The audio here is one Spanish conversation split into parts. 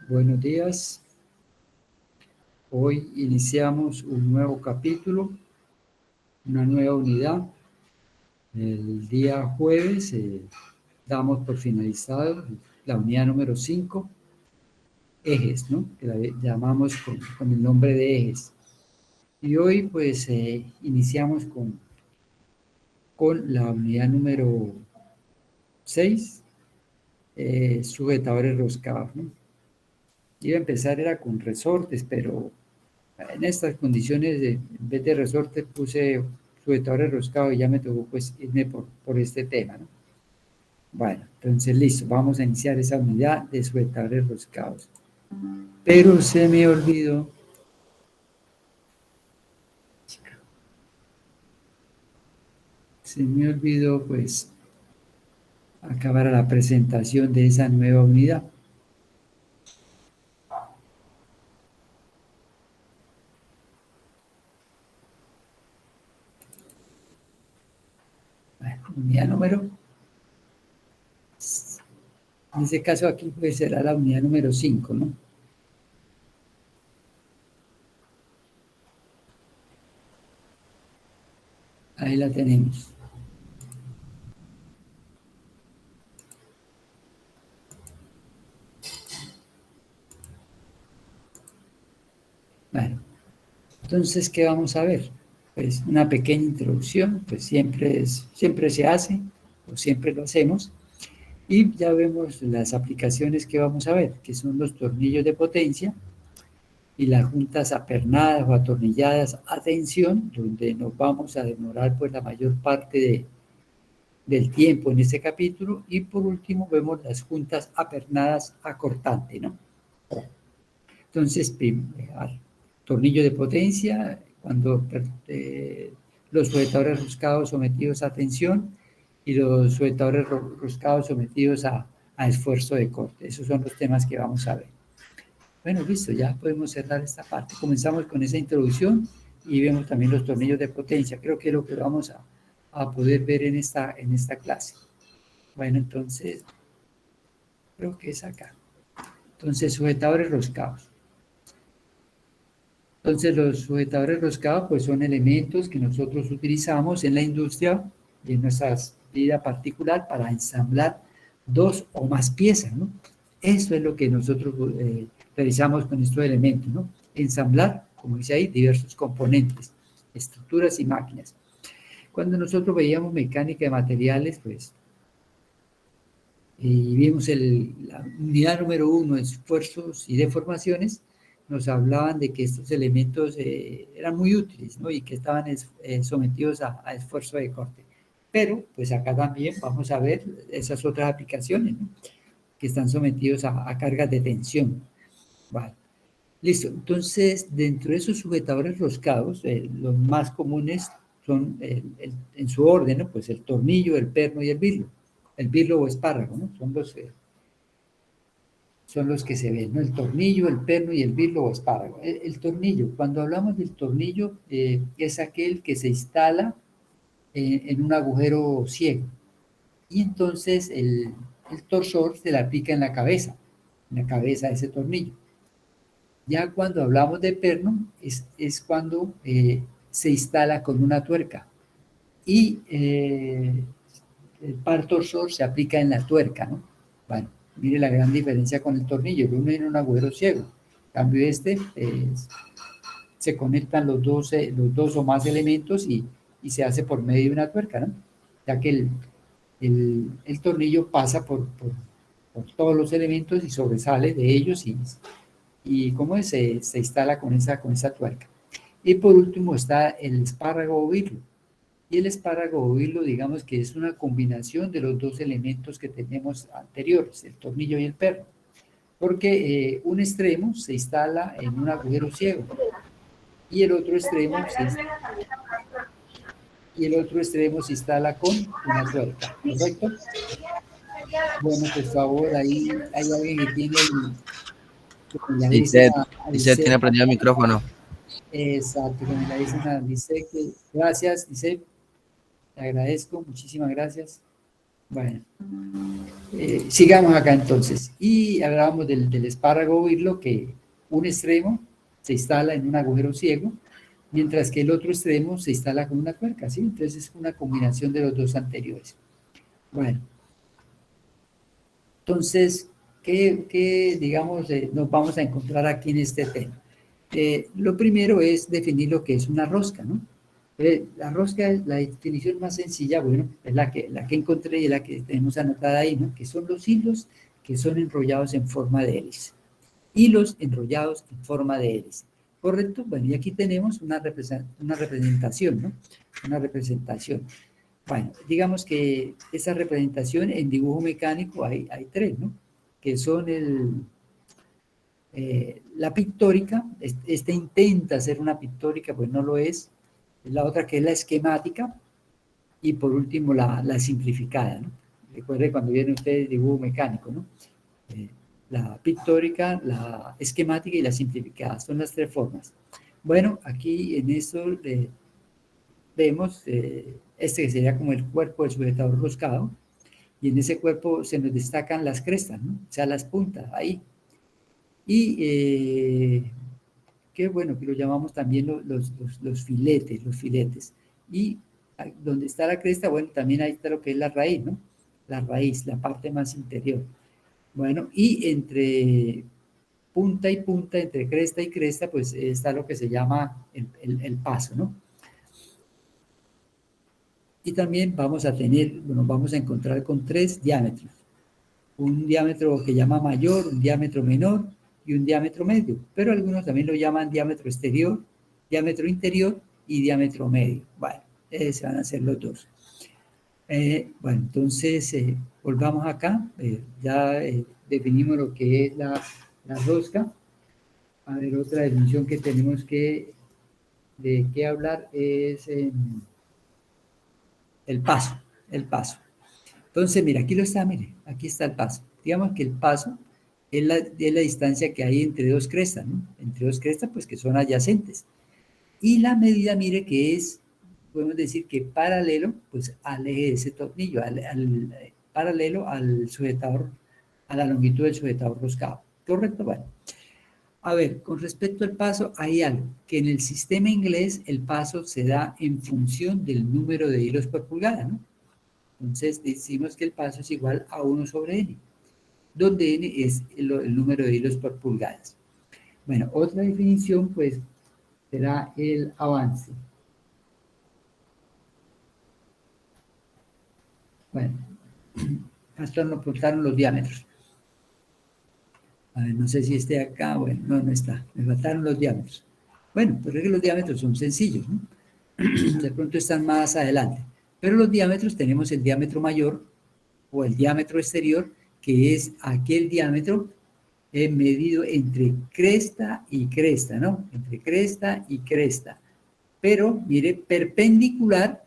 Buenos días. Hoy iniciamos un nuevo capítulo, una nueva unidad. El día jueves damos por finalizado la unidad número 5, ejes, ¿no? Que la llamamos con el nombre de ejes. Y hoy pues iniciamos con la unidad número 6, sujetadores roscados, ¿no? Iba a empezar era con resortes, pero en estas condiciones, en vez de resortes, puse sujetadores roscados y ya me tocó pues irme por este tema, ¿no? Bueno, entonces listo, vamos a iniciar esa unidad de sujetadores roscados. Pero se me olvidó. Se me olvidó pues acabar la presentación de esa nueva unidad. Bueno, unidad número, en este caso aquí pues será la unidad número 5, ¿no? Ahí la tenemos. Bueno, entonces, ¿qué vamos a ver? Pues una pequeña introducción, pues siempre se hace, o siempre lo hacemos, y ya vemos las aplicaciones que vamos a ver, que son los tornillos de potencia y las juntas apernadas o atornilladas a tensión, donde nos vamos a demorar pues la mayor parte del tiempo en este capítulo, y por último vemos las juntas apernadas a cortante, ¿no? Entonces, tornillo de potencia, cuando los sujetadores roscados sometidos a tensión y los sujetadores roscados sometidos a esfuerzo de corte. Esos son los temas que vamos a ver. Bueno, listo, ya podemos cerrar esta parte. Comenzamos con esa introducción y vemos también los tornillos de potencia. Creo que es lo que vamos a poder ver en esta clase. Bueno, entonces, creo que es acá. Entonces, sujetadores roscados. Entonces, los sujetadores roscados pues, son elementos que nosotros utilizamos en la industria y en nuestra vida particular para ensamblar dos o más piezas, ¿no? Eso es lo que nosotros realizamos con estos elementos, ¿no? Ensamblar, como dice ahí, diversos componentes, estructuras y máquinas. Cuando nosotros veíamos mecánica de materiales, pues, y vimos la unidad número 1, esfuerzos y deformaciones, nos hablaban de que estos elementos eran muy útiles, ¿no? Y que estaban sometidos a esfuerzo de corte. Pero, pues acá también vamos a ver esas otras aplicaciones, ¿no? Que están sometidos a cargas de tensión. Vale. Listo. Entonces, dentro de esos sujetadores roscados, los más comunes son, en su orden, ¿no? Pues el tornillo, el perno y el birlo. El birlo o espárrago, ¿no? Son los que se ven, ¿no? El tornillo, el perno y el birlo o espárrago. El tornillo, cuando hablamos del tornillo, es aquel que se instala en un agujero ciego. Y entonces el torsor se le aplica en la cabeza de ese tornillo. Ya cuando hablamos de perno, es cuando se instala con una tuerca. Y el par torsor se aplica en la tuerca, ¿no? Bueno, mire la gran diferencia con el tornillo. El uno tiene un agujero ciego. En cambio, se conectan los dos o más elementos y se hace por medio de una tuerca, ¿no? Ya que el tornillo pasa por todos los elementos y sobresale de ellos y ¿cómo es? Se instala con esa tuerca. Y por último está el espárrago o birlo. Y el espárrago o birlo, digamos que es una combinación de los dos elementos que tenemos anteriores, el tornillo y el perno. Porque un extremo se instala en un agujero ciego y el otro extremo se instala con una tuerca, ¿correcto? Bueno, por favor, ahí hay alguien que tiene la dicen Dice, tiene prendido el micrófono. Exacto, que me la dicen a Dice que gracias, Dice, te agradezco, muchísimas gracias. Bueno, sigamos acá entonces. Y hablábamos del espárrago birlo, que un extremo se instala en un agujero ciego, mientras que el otro extremo se instala con una tuerca, ¿sí? Entonces es una combinación de los dos anteriores. Bueno, entonces, digamos, nos vamos a encontrar aquí en este tema? Lo primero es definir lo que es una rosca, ¿no? La rosca, la definición más sencilla, bueno, es la que encontré y la que tenemos anotada ahí, ¿no? Que son los hilos que son enrollados en forma de hélice. Hilos enrollados en forma de hélice. ¿Correcto? Bueno, y aquí tenemos una representación, ¿no? Una representación. Bueno, digamos que esa representación en dibujo mecánico hay tres, ¿no? Que son la pictórica, este intenta ser una pictórica, pues no lo es. La otra que es la esquemática y por último la simplificada, ¿no? Recuerde cuando viene usted dibujo mecánico, ¿no? La pictórica, la esquemática y la simplificada, son las tres formas. Bueno, aquí en esto vemos este que sería como el cuerpo del sujetador roscado, y en ese cuerpo se nos destacan las crestas, ¿no? O sea, las puntas, ahí. Y qué bueno que lo llamamos también los filetes. Y donde está la cresta, bueno, también ahí está lo que es la raíz, ¿no? La raíz, la parte más interior. Bueno, y entre punta y punta, entre cresta y cresta, pues está lo que se llama el paso, ¿no? Y también vamos a tener, bueno, vamos a encontrar con tres diámetros. Un diámetro que llama mayor, un diámetro menor y un diámetro medio. Pero algunos también lo llaman diámetro exterior, diámetro interior y diámetro medio. Bueno, se van a hacer los dos. Bueno, entonces volvamos acá. Ya definimos lo que es la rosca. A ver, otra definición que tenemos de qué hablar es el paso, el paso. Entonces, mira, aquí lo está, mire, aquí está el paso. Digamos que el paso es la distancia que hay entre dos crestas, ¿no? Entre dos crestas, pues que son adyacentes. Y la medida, mire, que es, podemos decir que paralelo, pues al eje de ese tornillo, paralelo al sujetador, a la longitud del sujetador roscado. ¿Correcto? Bueno. A ver, con respecto al paso, hay algo, que en el sistema inglés el paso se da en función del número de hilos por pulgada, ¿no? Entonces decimos que el paso es igual a 1 sobre n, donde n es el número de hilos por pulgadas. Bueno, otra definición pues será el avance. Bueno, hasta nos apuntaron los diámetros. A ver, no sé si esté acá, bueno, no está, me faltaron los diámetros. Bueno, pero es que los diámetros son sencillos, ¿no? De pronto están más adelante. Pero los diámetros, tenemos el diámetro mayor o el diámetro exterior, que es aquel diámetro medido entre cresta y cresta, ¿no? Entre cresta y cresta. Pero, mire, perpendicular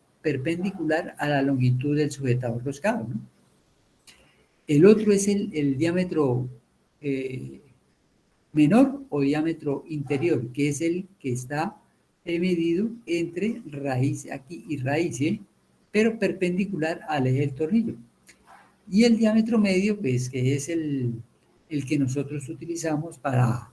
a la longitud del sujetador roscado, ¿no? El otro es el diámetro menor o diámetro interior, que es el que está medido entre raíz aquí y raíz, ¿sí? Pero perpendicular al eje del tornillo. Y el diámetro medio, pues, que es el que nosotros utilizamos para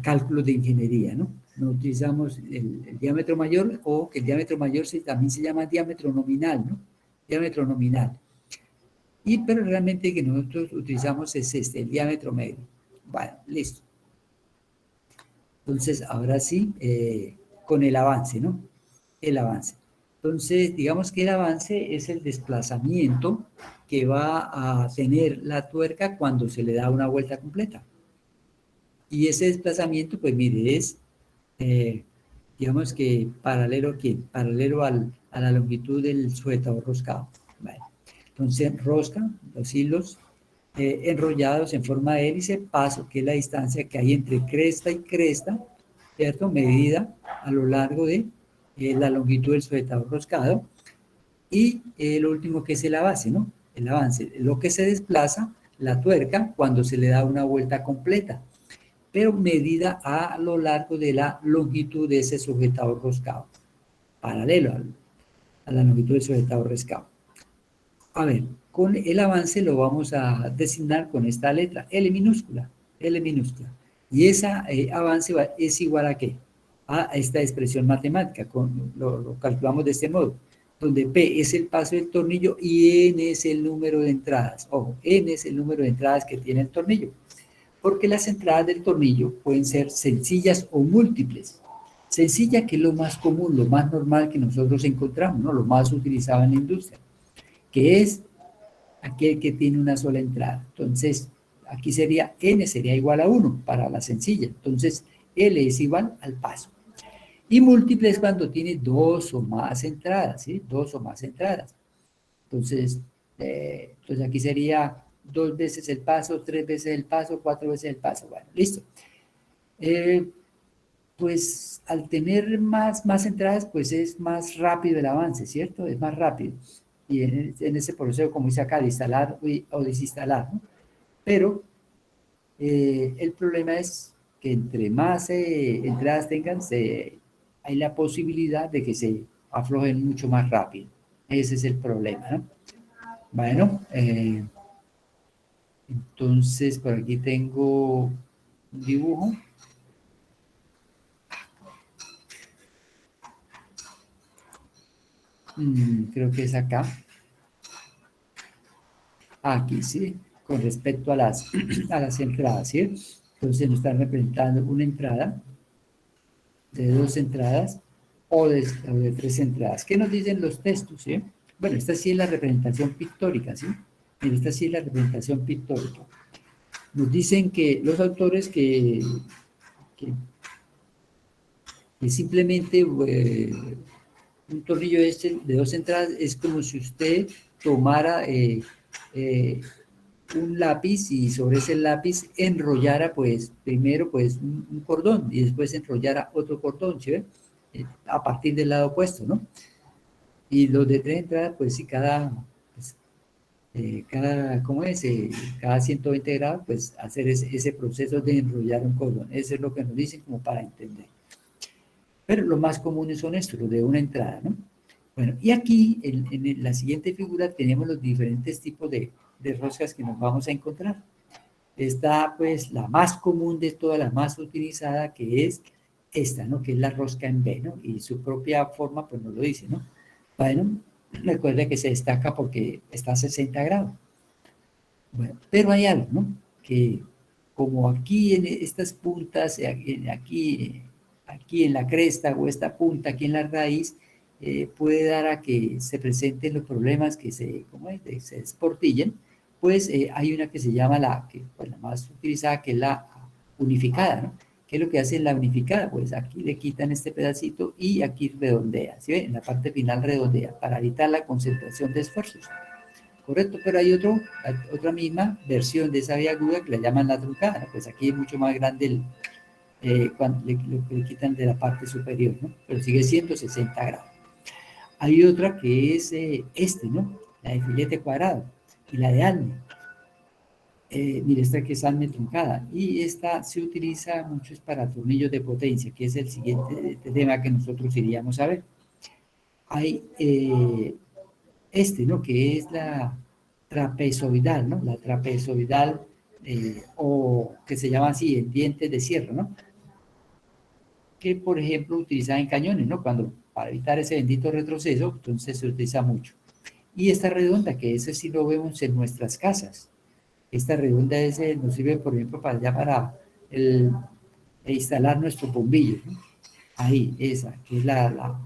cálculos de ingeniería, ¿no? No utilizamos el diámetro mayor, o que el diámetro mayor también se llama diámetro nominal, ¿no? Diámetro nominal. Pero realmente que nosotros utilizamos es el diámetro medio. Bueno, listo. Entonces, ahora sí, con el avance, ¿no? El avance. Entonces, digamos que el avance es el desplazamiento que va a tener la tuerca cuando se le da una vuelta completa. Y ese desplazamiento, pues mire, es, digamos que paralelo a quién, paralelo a la longitud del sujetador roscado. Vale. Entonces, rosca, los hilos enrollados en forma de hélice, paso, que es la distancia que hay entre cresta y cresta, ¿cierto? Medida a lo largo de la longitud del sujetador roscado. Y lo último que es el avance, ¿no? El avance, lo que se desplaza, la tuerca, cuando se le da una vuelta completa, pero medida a lo largo de la longitud de ese sujetador roscado, paralelo a la longitud del sujetador roscado. A ver, con el avance lo vamos a designar con esta letra, L minúscula, L minúscula. Y esa avance es igual a ¿qué? A esta expresión matemática, lo calculamos de este modo, donde P es el paso del tornillo y N es el número de entradas. Ojo, N es el número de entradas que tiene el tornillo, porque las entradas del tornillo pueden ser sencillas o múltiples. Sencilla, que es lo más común, lo más normal que nosotros encontramos, ¿no? Lo más utilizado en la industria, que es aquel que tiene una sola entrada. Entonces, aquí sería N sería igual a 1 para la sencilla. Entonces, L es igual al paso. Y múltiple es cuando tiene dos o más entradas, ¿sí? Dos o más entradas. Entonces aquí sería 2 veces el paso, 3 veces el paso, 4 veces el paso. Bueno, listo. Pues al tener más entradas, pues es más rápido el avance, ¿cierto? Es más rápido. Y en ese proceso, como dice acá, de instalar o desinstalar, ¿no? Pero el problema es que entre más entradas tengan, hay la posibilidad de que se aflojen mucho más rápido. Ese es el problema, ¿no? Bueno, entonces por aquí tengo un dibujo. Creo que es acá. Aquí, ¿sí? Con respecto a las entradas, ¿sí? Entonces nos están representando una entrada, de 2 entradas o de 3 entradas. ¿Qué nos dicen los textos, sí? Bueno, esta sí es la representación pictórica, ¿sí? Mira, esta sí es la representación pictórica. Nos dicen que los autores que simplemente un tornillo este de 2 entradas es como si usted tomara un lápiz y sobre ese lápiz enrollara pues primero pues un cordón y después enrollara otro cordón, ¿sí? A partir del lado opuesto, ¿no? Y los de 3 entradas pues sí, ¿cómo es? Cada 120 grados pues hacer ese proceso de enrollar un cordón. Eso es lo que nos dicen como para entender. Pero los más comunes son estos, los de una entrada, ¿no? Bueno, y aquí en la siguiente figura tenemos los diferentes tipos de roscas que nos vamos a encontrar. Está pues la más común de todas, la más utilizada, que es esta, ¿no? Que es la rosca en V, ¿no? Y su propia forma pues nos lo dice, ¿no? Bueno, recuerda que se destaca porque está a 60 grados. Bueno, pero hay algo, ¿no? Que como aquí en estas puntas, aquí en la cresta o esta punta aquí en la raíz, puede dar a que se presenten los problemas que se desportillen, pues hay una que se llama la más utilizada, que es la unificada, ¿no? ¿Qué es lo que hace la unificada? Pues aquí le quitan este pedacito y aquí redondea, ¿sí ven? En la parte final redondea, para evitar la concentración de esfuerzos. Correcto, pero hay otra misma versión de esa vía aguda que la llaman la truncada, ¿no? Pues aquí es mucho más grande cuando lo que le quitan de la parte superior, ¿no? Pero sigue siendo 60 grados. Hay otra que es ¿no? La de filete cuadrado y la de alme. Mire, esta que es alme truncada, y esta se utiliza mucho para tornillos de potencia, que es el siguiente tema que nosotros iríamos a ver. Hay ¿no? Que es la trapezoidal, ¿no? La trapezoidal, o que se llama así, el diente de cierre, ¿no? Que, por ejemplo, utilizada en cañones, ¿no? Para evitar ese bendito retroceso, entonces se utiliza mucho. Y esta redonda, que ese sí lo vemos en nuestras casas. Esta redonda nos sirve, por ejemplo, para instalar nuestros bombillos, ¿no? Ahí, esa, que es la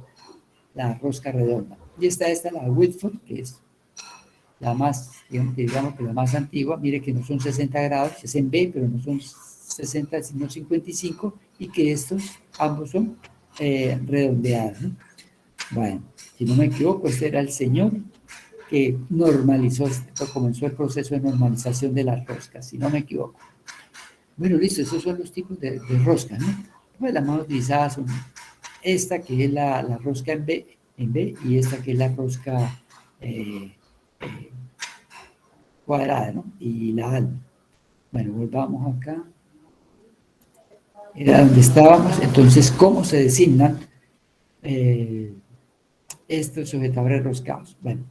rosca redonda. Y esta la Whitford, que es la más, digamos que la más antigua. Mire que no son 60 grados, es en B, pero no son 60, sino 55, y que estos ambos son redondeados, ¿no? Bueno, si no me equivoco, este era el señor que comenzó el proceso de normalización de las roscas, si no me equivoco. Bueno, listo, esos son los tipos de roscas, ¿no? Pues las más utilizadas son esta, que es la rosca en B, y esta que es la rosca cuadrada, ¿no? Y la alma. Bueno, volvamos acá. Era donde estábamos. Entonces, ¿cómo se designan estos sujetadores roscados? Bueno,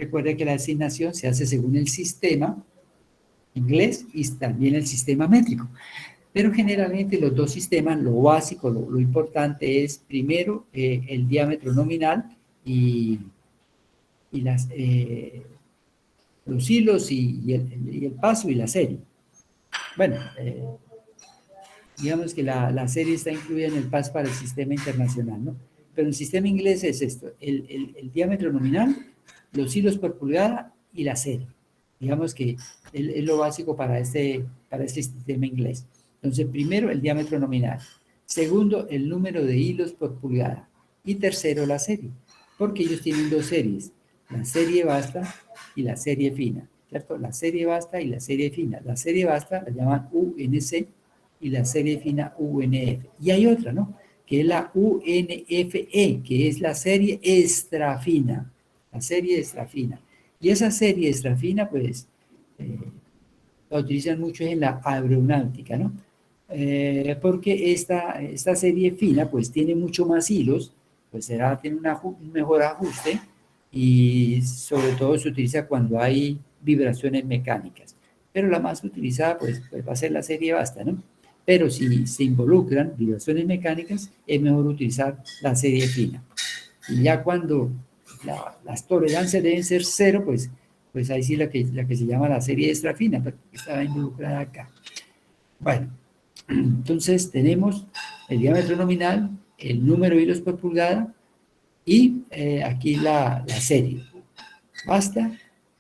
Recuerde que la asignación se hace según el sistema inglés y también el sistema métrico. Pero generalmente los dos sistemas, lo básico, lo importante es primero el diámetro nominal y los hilos y el paso y la serie. Bueno, digamos que la serie está incluida en el paso para el sistema internacional, ¿no? Pero el sistema inglés es esto, el diámetro nominal, los hilos por pulgada y la serie. Digamos que es lo básico para este sistema inglés. Entonces, primero, el diámetro nominal. Segundo, el número de hilos por pulgada. Y tercero, la serie. Porque ellos tienen dos series, la serie basta y la serie fina, ¿cierto? La serie basta y la serie fina. La serie basta la llaman UNC y la serie fina UNF. Y hay otra, ¿no? Que es la UNFE, que es la serie extra fina. La serie extra fina. Y esa serie extra fina, pues, la utilizan mucho en la aeronáutica, ¿no? Porque esta serie fina, pues, tiene mucho más hilos, pues tiene un mejor ajuste y sobre todo se utiliza cuando hay vibraciones mecánicas. Pero la más utilizada, pues va a ser la serie basta, ¿no? Pero si se involucran vibraciones mecánicas, es mejor utilizar la serie fina. Y ya cuando las tolerancias deben ser cero, pues ahí sí la que se llama la serie extra fina, pero que estaba involucrada acá. Bueno, entonces tenemos el diámetro nominal, el número de hilos por pulgada y aquí la serie, basta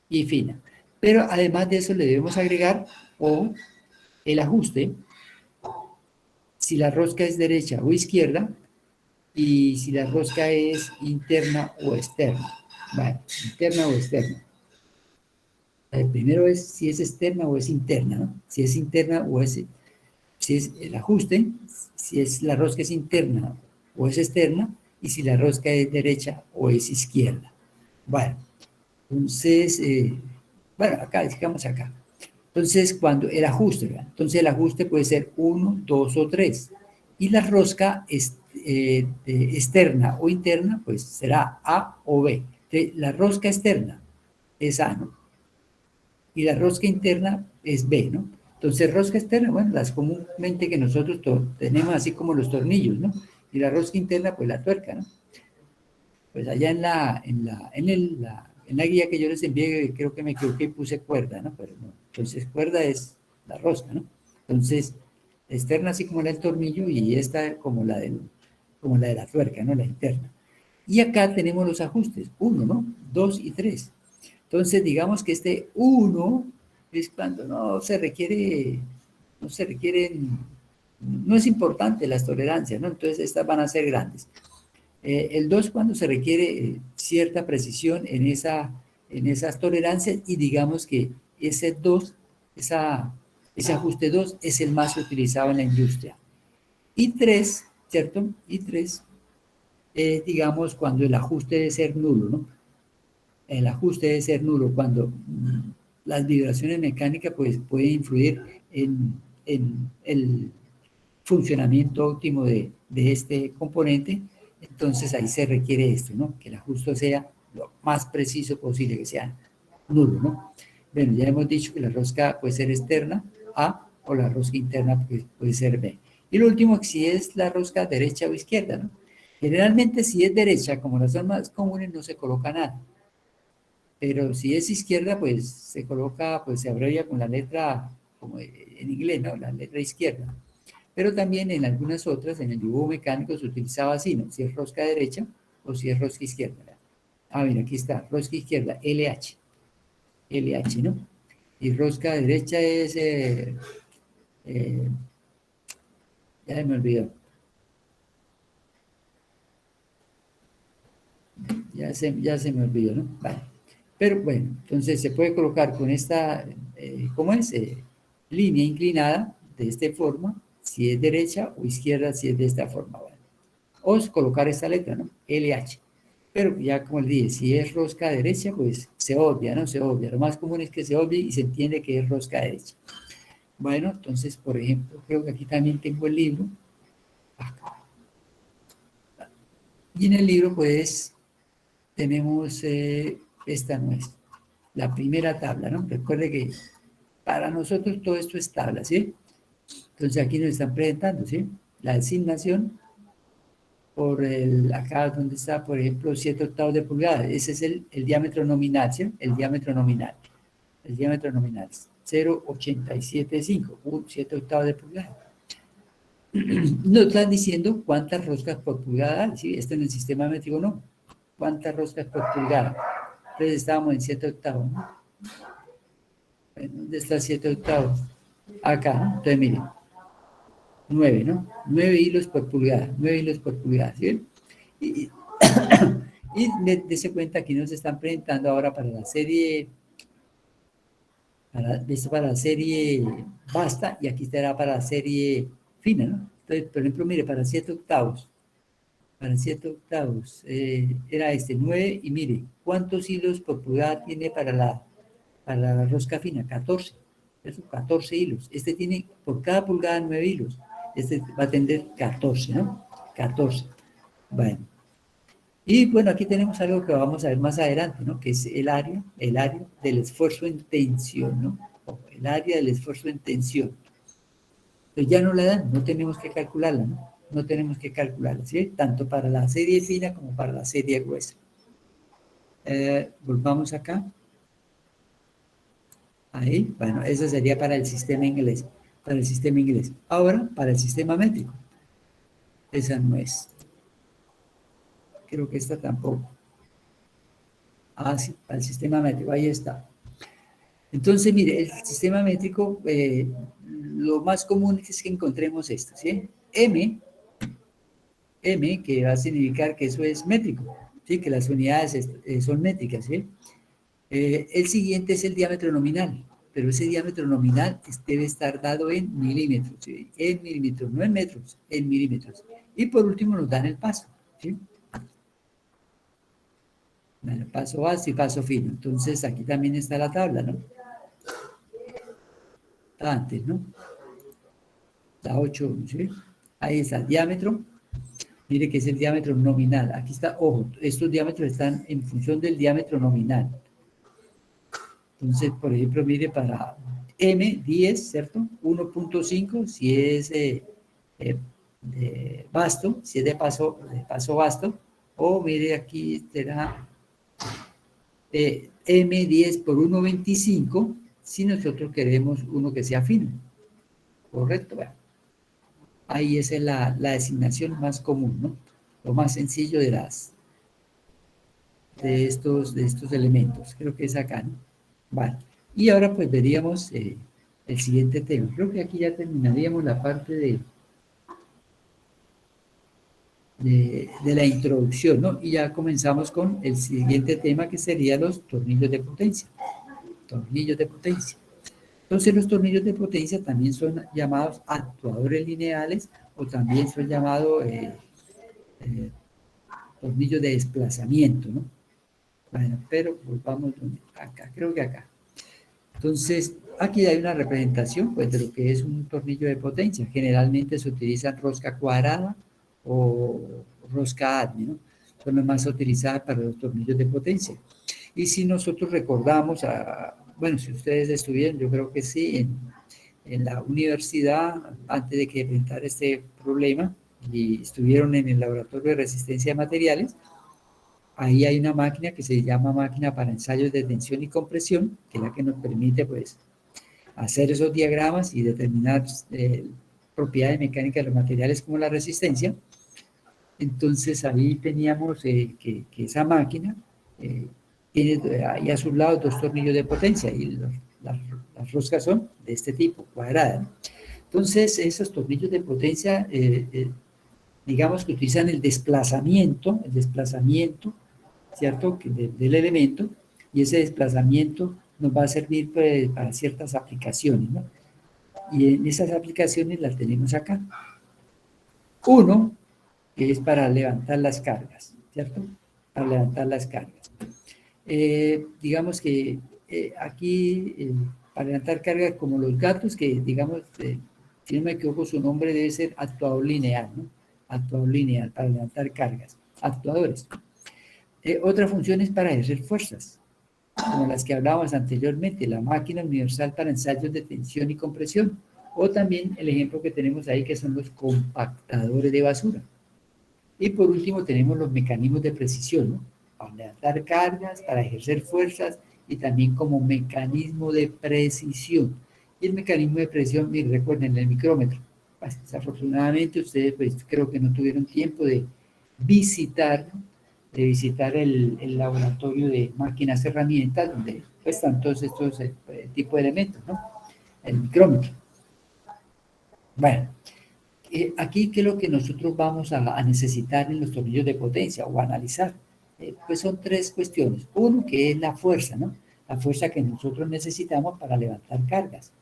y fina. Pero además de eso le debemos agregar o el ajuste, si la rosca es derecha o izquierda, y si la rosca es interna o externa. Vale, interna o externa. El primero es si es externa o es interna, ¿no? Si es interna o si es el ajuste, si es la rosca es interna o es externa, y si la rosca es derecha o es izquierda. Bueno, entonces, bueno, acá, digamos acá. Entonces, cuando el ajuste, ¿verdad? Entonces el ajuste puede ser 1, 2 o 3. Y la rosca externa o interna, pues será A o B. Entonces, la rosca externa es A, ¿no? Y la rosca interna es B, ¿no? Entonces, rosca externa, bueno, las comúnmente que nosotros tenemos así como los tornillos, ¿no? Y la rosca interna, pues la tuerca, ¿no? Pues allá en la guía que yo les envié, creo que me equivoqué y puse cuerda, ¿no? Pero no. Entonces, cuerda es la rosca, ¿no? Entonces, externa así como la del tornillo y esta como la de la tuerca, ¿no? La interna. Y acá tenemos los ajustes, 1, ¿no? 2 y 3. Entonces, digamos que este 1 es cuando no se requieren, no es importante las tolerancias, ¿no? Entonces, estas van a ser grandes. El 2 cuando se requiere cierta precisión en esas tolerancias y digamos que ese 2, ese ajuste 2 es el más utilizado en la industria. Y 3, ¿cierto? Y 3 digamos, cuando el ajuste debe ser nulo, ¿no? El ajuste debe ser nulo cuando las vibraciones mecánicas pues, pueden influir en el funcionamiento óptimo de este componente. Entonces ahí se requiere esto, ¿no? Que el ajuste sea lo más preciso posible, que sea nulo, ¿no? Bueno, ya hemos dicho que la rosca puede ser externa, A, o la rosca interna puede ser B. Y lo último, si es la rosca derecha o izquierda, ¿no? Generalmente si es derecha, como las son más comunes, no se coloca nada. Pero si es izquierda, pues se coloca, pues se abrevia con la letra, como en inglés, ¿no? La letra izquierda. Pero también en algunas otras, en el dibujo mecánico, se utilizaba así, ¿no? Si es rosca derecha o si es rosca izquierda. Ah, mira, aquí está, rosca izquierda, LH. LH, ¿no? Y rosca derecha es, ya me olvidó. Ya se me olvidó, ¿no? Vale. Pero bueno, entonces se puede colocar con esta, ¿cómo es? Línea inclinada de esta forma, si es derecha o izquierda, si es de esta forma. ¿Vale? O colocar esta letra, ¿no? LH. Pero ya como le dije, si es rosca derecha, pues se obvia, ¿no? Se obvia. Lo más común es que se obvie y se entiende que es rosca derecha. Bueno, entonces, por ejemplo, creo que aquí también tengo el libro. Acá. Y en el libro, pues, tenemos esta no es. La primera tabla, ¿no? Recuerde que para nosotros todo esto es tabla, ¿sí? Entonces aquí nos están presentando, ¿sí? La designación por acá donde está, por ejemplo, 7/8 de pulgada. Ese es el diámetro nominal, ¿sí? El diámetro nominal. El diámetro nominal. 0,875, 7/8 de pulgada. Nos están diciendo cuántas roscas por pulgada hay, ¿sí? Esto en el sistema métrico no. ¿Cuántas roscas por pulgada? Entonces estábamos en 7/8, ¿no? ¿Dónde está 7/8? Acá, ¿no? Entonces miren, 9, ¿no? 9 hilos por pulgada, 9 hilos por pulgada, ¿sí? Y, y dése cuenta que nos están presentando ahora para la serie, para la serie basta, y aquí estará para la serie fina, ¿no? Entonces, por ejemplo, mire, para 7/8, era 9, y mire, ¿cuántos hilos por pulgada tiene para la rosca fina? 14, eso, 14 hilos. Este tiene por cada pulgada 9 hilos. Este va a tener 14, ¿no? 14. Bueno. Y bueno, aquí tenemos algo que vamos a ver más adelante, ¿no? Que es el área del esfuerzo en tensión, ¿no? El área del esfuerzo en tensión. Entonces ya no la dan, no tenemos que calcularla, ¿no? No tenemos que calcularla, ¿sí? Tanto para la serie fina como para la serie gruesa. Volvamos acá. Ahí, bueno, eso sería para el sistema inglés. Para el sistema inglés. Ahora, para el sistema métrico. Esa no es. Creo que esta tampoco. Ah, sí, para el sistema métrico, ahí está. Entonces, mire, el sistema métrico, lo más común es que encontremos esto, ¿sí? M, que va a significar que eso es métrico, ¿sí? Que las unidades son métricas, ¿sí? El siguiente es el diámetro nominal, pero ese diámetro nominal debe estar dado en milímetros, ¿sí? En milímetros, no en metros, en milímetros. Y por último nos dan el paso, ¿sí? Bueno, paso bajo y paso fino. Entonces, aquí también está la tabla, ¿no? Está antes, ¿no? La 8, ¿sí? Ahí está el diámetro. Mire que es el diámetro nominal. Aquí está, ojo, estos diámetros están en función del diámetro nominal. Entonces, por ejemplo, mire para M10, ¿cierto? 1.5, si es de basto, si es de paso basto, o mire aquí será M10 por 1.25, si nosotros queremos uno que sea fino. Correcto, bueno. Ahí esa es la designación más común, ¿no? Lo más sencillo de estos elementos. Creo que es acá, ¿no? Vale. Y ahora pues veríamos el siguiente tema. Creo que aquí ya terminaríamos la parte de la introducción, ¿no? Y ya comenzamos con el siguiente tema, que serían los tornillos de potencia. Tornillos de potencia. Entonces los tornillos de potencia también son llamados actuadores lineales, o también son llamados tornillos de desplazamiento, ¿no? Bueno, pero volvamos acá, creo que acá. Entonces, aquí hay una representación, pues, de lo que es un tornillo de potencia. Generalmente se utiliza rosca cuadrada o rosca ADME, ¿no? Son las más utilizadas para los tornillos de potencia. Y si nosotros recordamos, bueno, si ustedes estuvieron, yo creo que sí, en la universidad, antes de que enfrentara este problema, y estuvieron en el laboratorio de resistencia de materiales, ahí hay una máquina que se llama máquina para ensayos de tensión y compresión, que es la que nos permite, pues, hacer esos diagramas y determinar propiedades mecánicas de los materiales como la resistencia. Entonces, ahí teníamos que esa máquina tiene ahí a sus lados 2 tornillos de potencia, y las roscas son de este tipo, cuadradas. Entonces, esos tornillos de potencia, digamos que utilizan el desplazamiento, ¿cierto? Del elemento, y ese desplazamiento nos va a servir, pues, para ciertas aplicaciones, ¿no? Y en esas aplicaciones las tenemos acá. Uno, que es para levantar las cargas, ¿cierto? Para levantar las cargas. Digamos que aquí, para levantar cargas como los gatos, que digamos, si no me equivoco, su nombre debe ser actuador lineal, ¿no? Actuador lineal, para levantar cargas. Actuadores. Otra función es para ejercer fuerzas, como las que hablábamos anteriormente, la máquina universal para ensayos de tensión y compresión, o también el ejemplo que tenemos ahí que son los compactadores de basura. Y por último tenemos los mecanismos de precisión, ¿no? Para levantar cargas, para ejercer fuerzas y también como mecanismo de precisión. Y el mecanismo de precisión, y recuerden, el micrómetro. Pues, desafortunadamente ustedes pues creo que no tuvieron tiempo de visitar, ¿no? De visitar el laboratorio de máquinas herramientas donde pues, están todos estos tipos de elementos, ¿no? El micrómetro. Bueno, aquí, ¿qué es lo que nosotros vamos a necesitar en los tornillos de potencia o a analizar? Pues son tres cuestiones. Uno, que es la fuerza, ¿no? La fuerza que nosotros necesitamos para levantar cargas.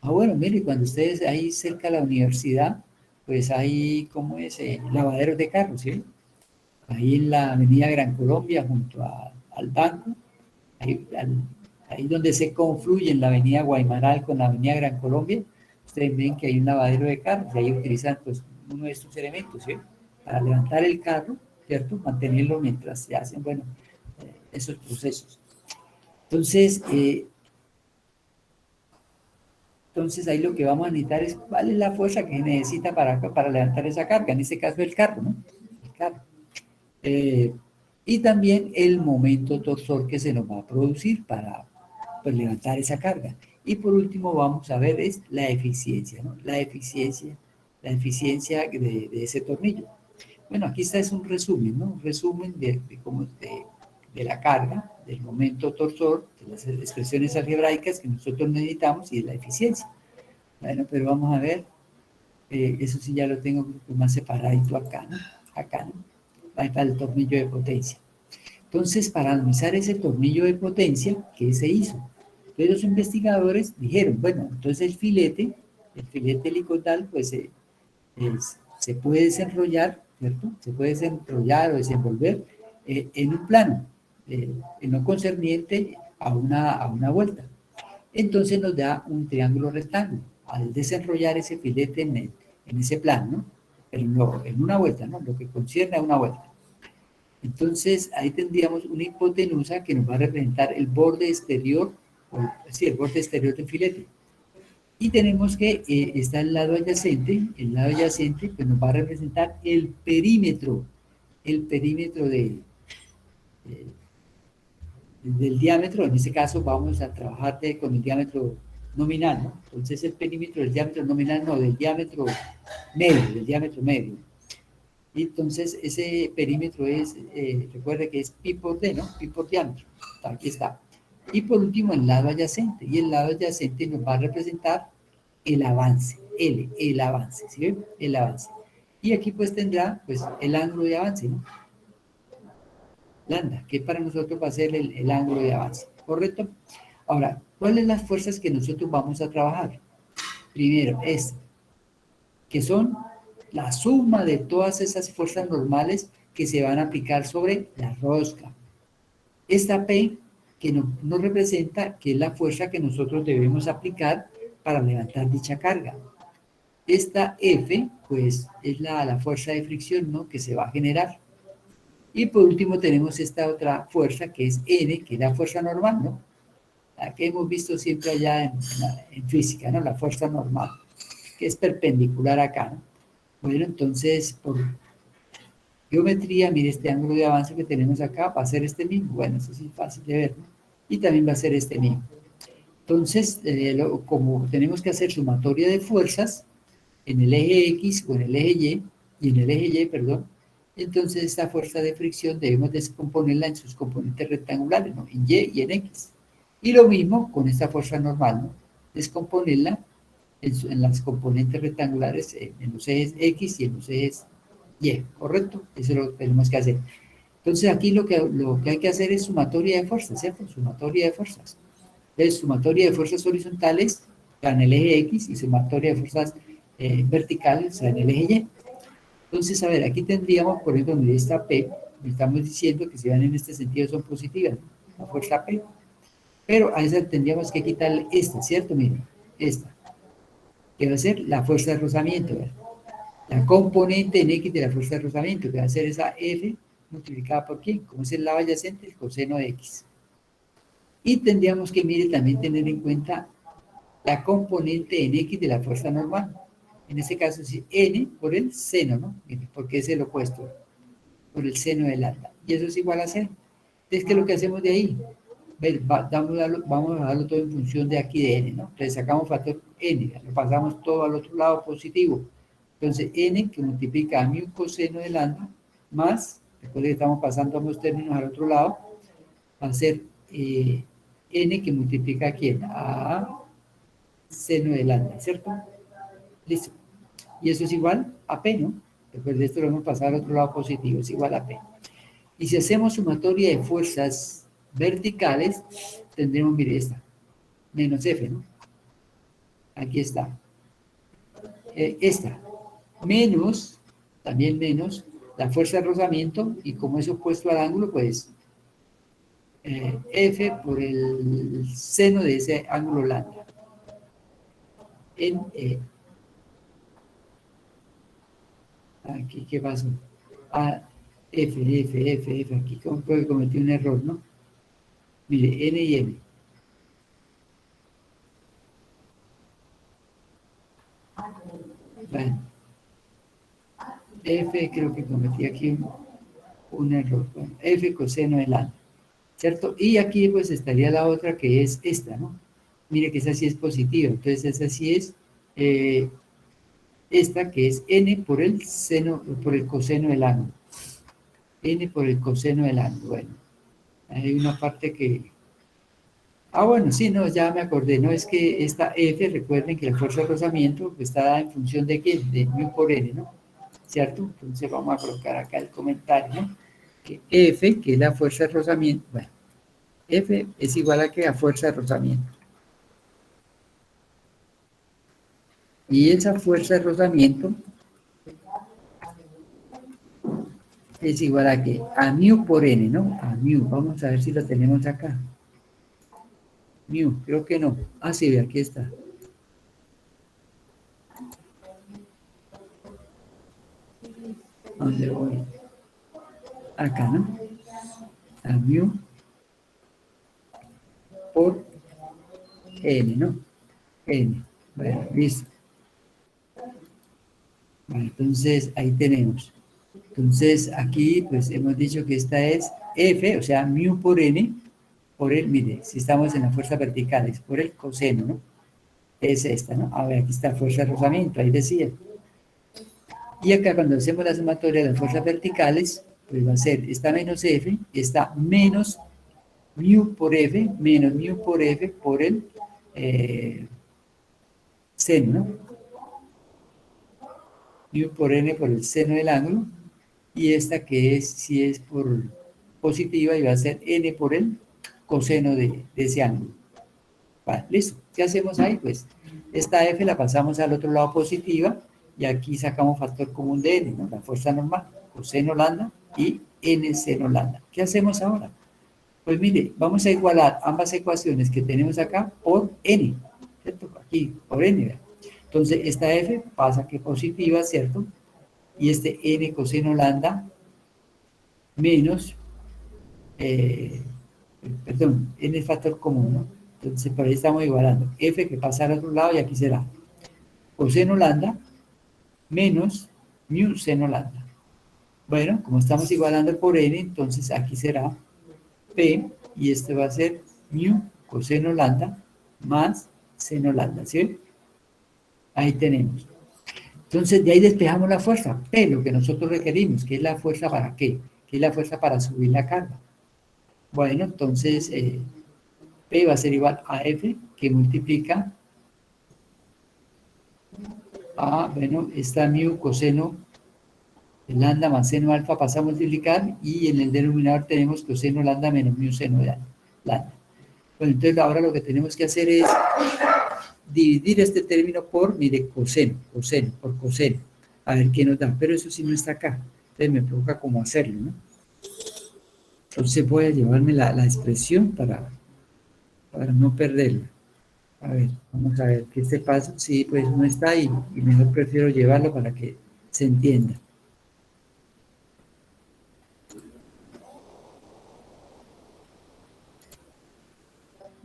Bueno, mire, cuando ustedes ahí cerca de la universidad, pues hay, ¿cómo es? Lavaderos de carros, ¿sí? Ahí en la avenida Gran Colombia, junto al banco, ahí donde se confluyen la avenida Guaymaral con la avenida Gran Colombia, ustedes ven que hay un lavadero de carros y ahí utilizan pues uno de estos elementos, ¿sí? Para levantar el carro, ¿cierto? Mantenerlo mientras se hacen, bueno, esos procesos. Entonces ahí lo que vamos a necesitar es cuál es la fuerza que necesita para levantar esa carga, en este caso el carro, ¿no? El carro. Y también el momento torsor que se nos va a producir para pues, levantar esa carga. Y por último vamos a ver es la eficiencia, ¿no? La eficiencia de ese tornillo. Bueno, aquí está es un resumen, ¿no? Un resumen de la carga, del momento torsor, de las expresiones algebraicas que nosotros necesitamos y de la eficiencia. Bueno, pero vamos a ver, eso sí ya lo tengo más separadito acá, ¿no? Acá, ¿no? Ahí está el tornillo de potencia. Entonces, para analizar ese tornillo de potencia, ¿qué se hizo? Entonces los investigadores dijeron, bueno, entonces el filete helicoidal, pues se puede desenrollar, ¿cierto? Se puede desenrollar o desenvolver en un plano, en lo concerniente a una vuelta. Entonces nos da un triángulo rectángulo. Al desenrollar ese filete en ese plano, ¿no? Pero no, en una vuelta, ¿no? Lo que concierne a una vuelta. Entonces, ahí tendríamos una hipotenusa que nos va a representar el borde exterior, el borde exterior del filete. Y tenemos que está el lado adyacente pues nos va a representar el perímetro del diámetro. En este caso vamos a trabajar con el diámetro nominal, ¿no? Entonces el perímetro del diámetro nominal, no, del diámetro medio. Y entonces ese perímetro es, recuerde que es pi por d, ¿no? Pi por diámetro. Aquí está. Y por último el lado adyacente. Y el lado adyacente nos va a representar el avance, el avance, ¿sí ven? El avance. Y aquí pues tendrá pues el ángulo de avance, ¿no? Lambda, que para nosotros va a ser el ángulo de avance, ¿correcto? Ahora, ¿cuáles son las fuerzas que nosotros vamos a trabajar? Primero, que son la suma de todas esas fuerzas normales que se van a aplicar sobre la rosca. Esta P que nos representa que es la fuerza que nosotros debemos aplicar para levantar dicha carga. Esta F, pues, es la fuerza de fricción, ¿no? Que se va a generar. Y por último tenemos esta otra fuerza que es N, que es la fuerza normal, ¿no? La que hemos visto siempre allá en física, ¿no? La fuerza normal, que es perpendicular acá, ¿no? Bueno, entonces, por geometría, mire este ángulo de avance que tenemos acá, va a ser este mismo. Bueno, eso sí es fácil de ver, ¿no? Y también va a ser este mismo. Entonces, como tenemos que hacer sumatoria de fuerzas en el eje X o en el eje Y, en el eje Y, perdón, entonces esta fuerza de fricción debemos descomponerla en sus componentes rectangulares, ¿no? En Y y en X. Y lo mismo con esta fuerza normal, ¿no? Descomponerla en las componentes rectangulares, en los ejes X y en los ejes Y, ¿correcto? Eso lo tenemos que hacer. Entonces aquí lo que hay que hacer es sumatoria de fuerzas, ¿cierto? Sumatoria de fuerzas. Entonces, sumatoria de fuerzas horizontales en el eje X y sumatoria de fuerzas verticales en el eje Y. Entonces, a ver, aquí tendríamos, por ejemplo, donde esta P, estamos diciendo que si van en este sentido son positivas, ¿no? La fuerza P. Pero a esa tendríamos que quitarle esta, ¿cierto? Miren, esta, que va a ser la fuerza de rozamiento, ¿verdad? La componente en X de la fuerza de rozamiento, que va a ser esa F multiplicada por ¿quién? Como es el lado adyacente, el coseno de X. Y tendríamos que, mire, también tener en cuenta la componente en X de la fuerza normal. En este caso, es N por el seno, ¿no? Mire, porque es el opuesto, por el seno del lambda. Y eso es igual a cero. Entonces, ¿qué es lo que hacemos de ahí? Vamos a darlo todo en función de aquí de N, ¿no? Entonces, sacamos factor N, lo pasamos todo al otro lado positivo. Entonces, N que multiplica a mu coseno de lambda, más, después de que estamos pasando ambos términos al otro lado, va a ser N que multiplica a quién? A seno de lambda, ¿cierto? Listo. Y eso es igual a P, ¿no? Después de esto lo hemos pasado al otro lado positivo, es igual a P. Y si hacemos sumatoria de fuerzas verticales, tendremos, mire, esta, menos F, ¿no? Aquí está. Esta, menos, también menos, la fuerza de rozamiento, y como es opuesto al ángulo, pues F por el seno de ese ángulo lambda. En aquí, ¿qué pasó? F, aquí como que cometí un error, ¿no? Mire, N y M. Bueno, F creo que cometí aquí un error. Bueno, F coseno de lambda, ¿cierto? Y aquí pues estaría la otra que es esta, ¿no? Mire que esa sí es positiva, entonces esa sí es esta que es N por el seno, por el coseno del ángulo. N por el coseno del ángulo, bueno. Hay una parte que... bueno, sí, no, ya me acordé, no, es que esta F, recuerden que la fuerza de rozamiento está dada en función de quién, de mu por N, ¿no? ¿Cierto? Entonces vamos a colocar acá el comentario, ¿no? Que F, que es la fuerza de rozamiento, bueno, F es igual a que la fuerza de rozamiento. Y esa fuerza de rozamiento es igual a que a mu por N, ¿no? A mu, vamos a ver si lo tenemos acá. Mu, creo que no. Sí, aquí está. ¿Dónde voy? Acá, ¿no? A mu por N, ¿no? N. Bueno, listo. Bueno, entonces, ahí tenemos. Entonces, aquí, pues, hemos dicho que esta es F, o sea, mu por N, por el, mire, si estamos en las fuerzas verticales, por el coseno, ¿no? Es esta, ¿no? A ver, aquí está fuerza de rozamiento, ahí decía. Y acá cuando hacemos la sumatoria de las fuerzas verticales, pues va a ser esta menos F, esta menos mu por F, menos mu por F por el seno, ¿no? Mu por N por el seno del ángulo, y esta que es, si es por positiva, y va a ser N por el coseno de ese ángulo. Vale, listo. ¿Qué hacemos ahí? Pues esta F la pasamos al otro lado positiva, y aquí sacamos factor común de N, ¿no? La fuerza normal, coseno lambda y N seno lambda. ¿Qué hacemos ahora? Pues mire, vamos a igualar ambas ecuaciones que tenemos acá por N, ¿cierto? Aquí, por N, ¿verdad? Entonces, esta F pasa que positiva, ¿cierto? Y este N coseno lambda menos, perdón, N es factor común, ¿no? Entonces, por ahí estamos igualando. F que pasa al otro lado y aquí será coseno lambda menos mu seno lambda. Bueno, como estamos igualando por N, entonces aquí será P, y este va a ser mu coseno lambda más seno lambda, ¿sí? Ahí tenemos. Entonces, de ahí despejamos la fuerza, P, lo que nosotros requerimos, que es la fuerza para qué, que es la fuerza para subir la carga. Bueno, entonces, P va a ser igual a F, que multiplica a, bueno, esta mu coseno lambda más seno alfa pasa a multiplicar, y en el denominador tenemos coseno lambda menos mu seno de lambda. Bueno, entonces ahora lo que tenemos que hacer es dividir este término por, mire, coseno, por coseno. A ver qué nos da, pero eso sí no está acá. Entonces me provoca cómo hacerlo, ¿no? Entonces voy a llevarme la expresión para no perderla. A ver, vamos a ver que este paso, sí, pues no está ahí, y mejor prefiero llevarlo para que se entienda.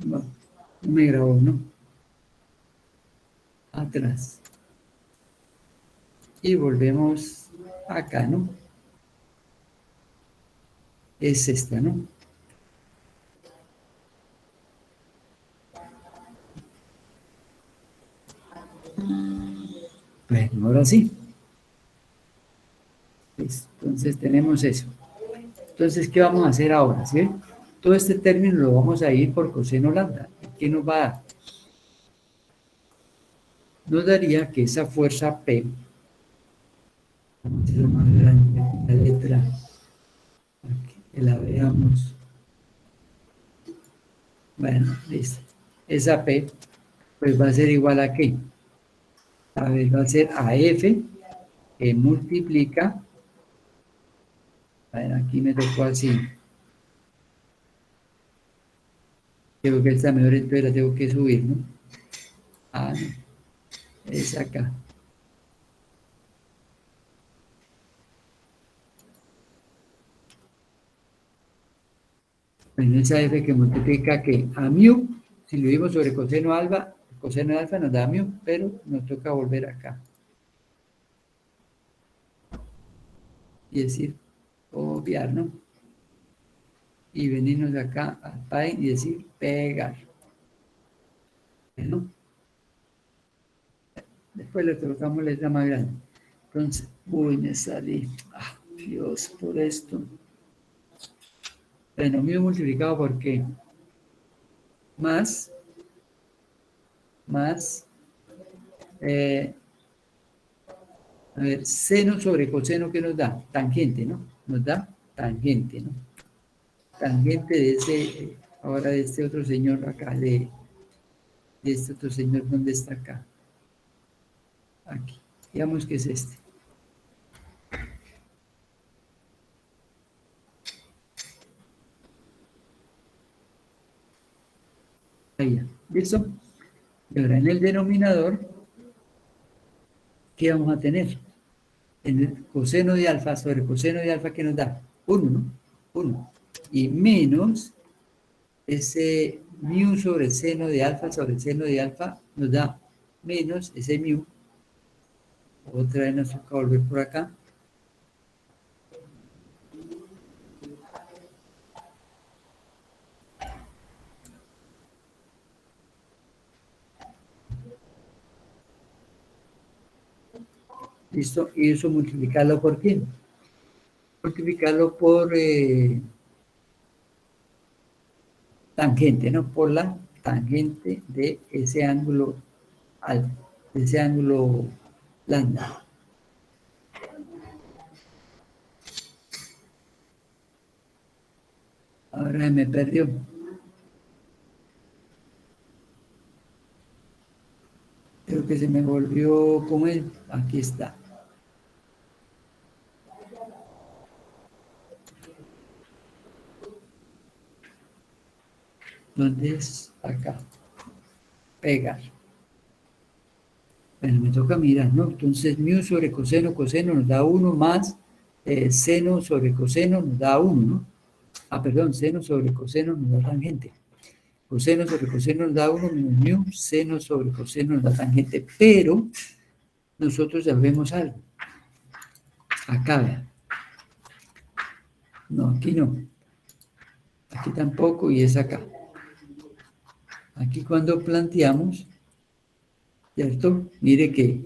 No, no me grabó, ¿no? Atrás. Y volvemos acá, ¿no? Es esta, ¿no? Bueno, ahora sí. Entonces tenemos eso. Entonces, ¿qué vamos a hacer ahora? ¿Sí? Todo este término lo vamos a ir por coseno lambda. ¿Qué nos va a dar? Nos daría que esa fuerza P, es lo más grande, la letra, aquí, que la veamos. Bueno, listo. Esa P, pues va a ser igual a ¿qué? A ver, va a ser a F, que multiplica, a ver, aquí me tocó así. Creo que esta mejor, entonces la tengo que subir, ¿no? Ah, no, es acá. Bueno, esa F que multiplica que a mu, si lo vimos sobre coseno de alfa nos da mu, pero nos toca volver acá. Y decir, obviar, ¿no? Y venirnos acá al pi y decir pegar. ¿No? Después le colocamos letra más grande. Entonces, uy, me salí. Ah, Dios, por esto. Bueno, mu multiplicado por qué? Más, eh, a ver, seno sobre coseno, ¿qué nos da? Tangente, ¿no? Nos da tangente, ¿no? Tangente de ese, ahora de este otro señor acá, de este otro señor, ¿dónde está acá? Aquí, digamos que es este. Ahí, ¿listo? Y ahora en el denominador, ¿qué vamos a tener? En el coseno de alfa sobre coseno de alfa, ¿qué nos da? 1, ¿no? 1. Y menos ese mu sobre seno de alfa sobre seno de alfa nos da menos ese mu. Otra vez nos toca volver por acá. ¿Listo? Y eso multiplicarlo por qué? Multiplicarlo por tangente, ¿no? Por la tangente de ese ángulo alfa, de ese ángulo lambda. Ahora me perdió. Creo que se me volvió como él. Aquí está. ¿Dónde es? Acá. Pegar. Bueno, me toca mirar, ¿no? Entonces, mu sobre coseno, coseno nos da 1 más seno sobre coseno nos da 1, ¿no? Ah, perdón, seno sobre coseno nos da tangente. Coseno sobre coseno nos da 1 menos mu, seno sobre coseno nos da tangente. Pero nosotros ya vemos algo. Acá, vean. No, aquí no. Aquí tampoco y es acá. Aquí cuando planteamos, ¿cierto? Mire que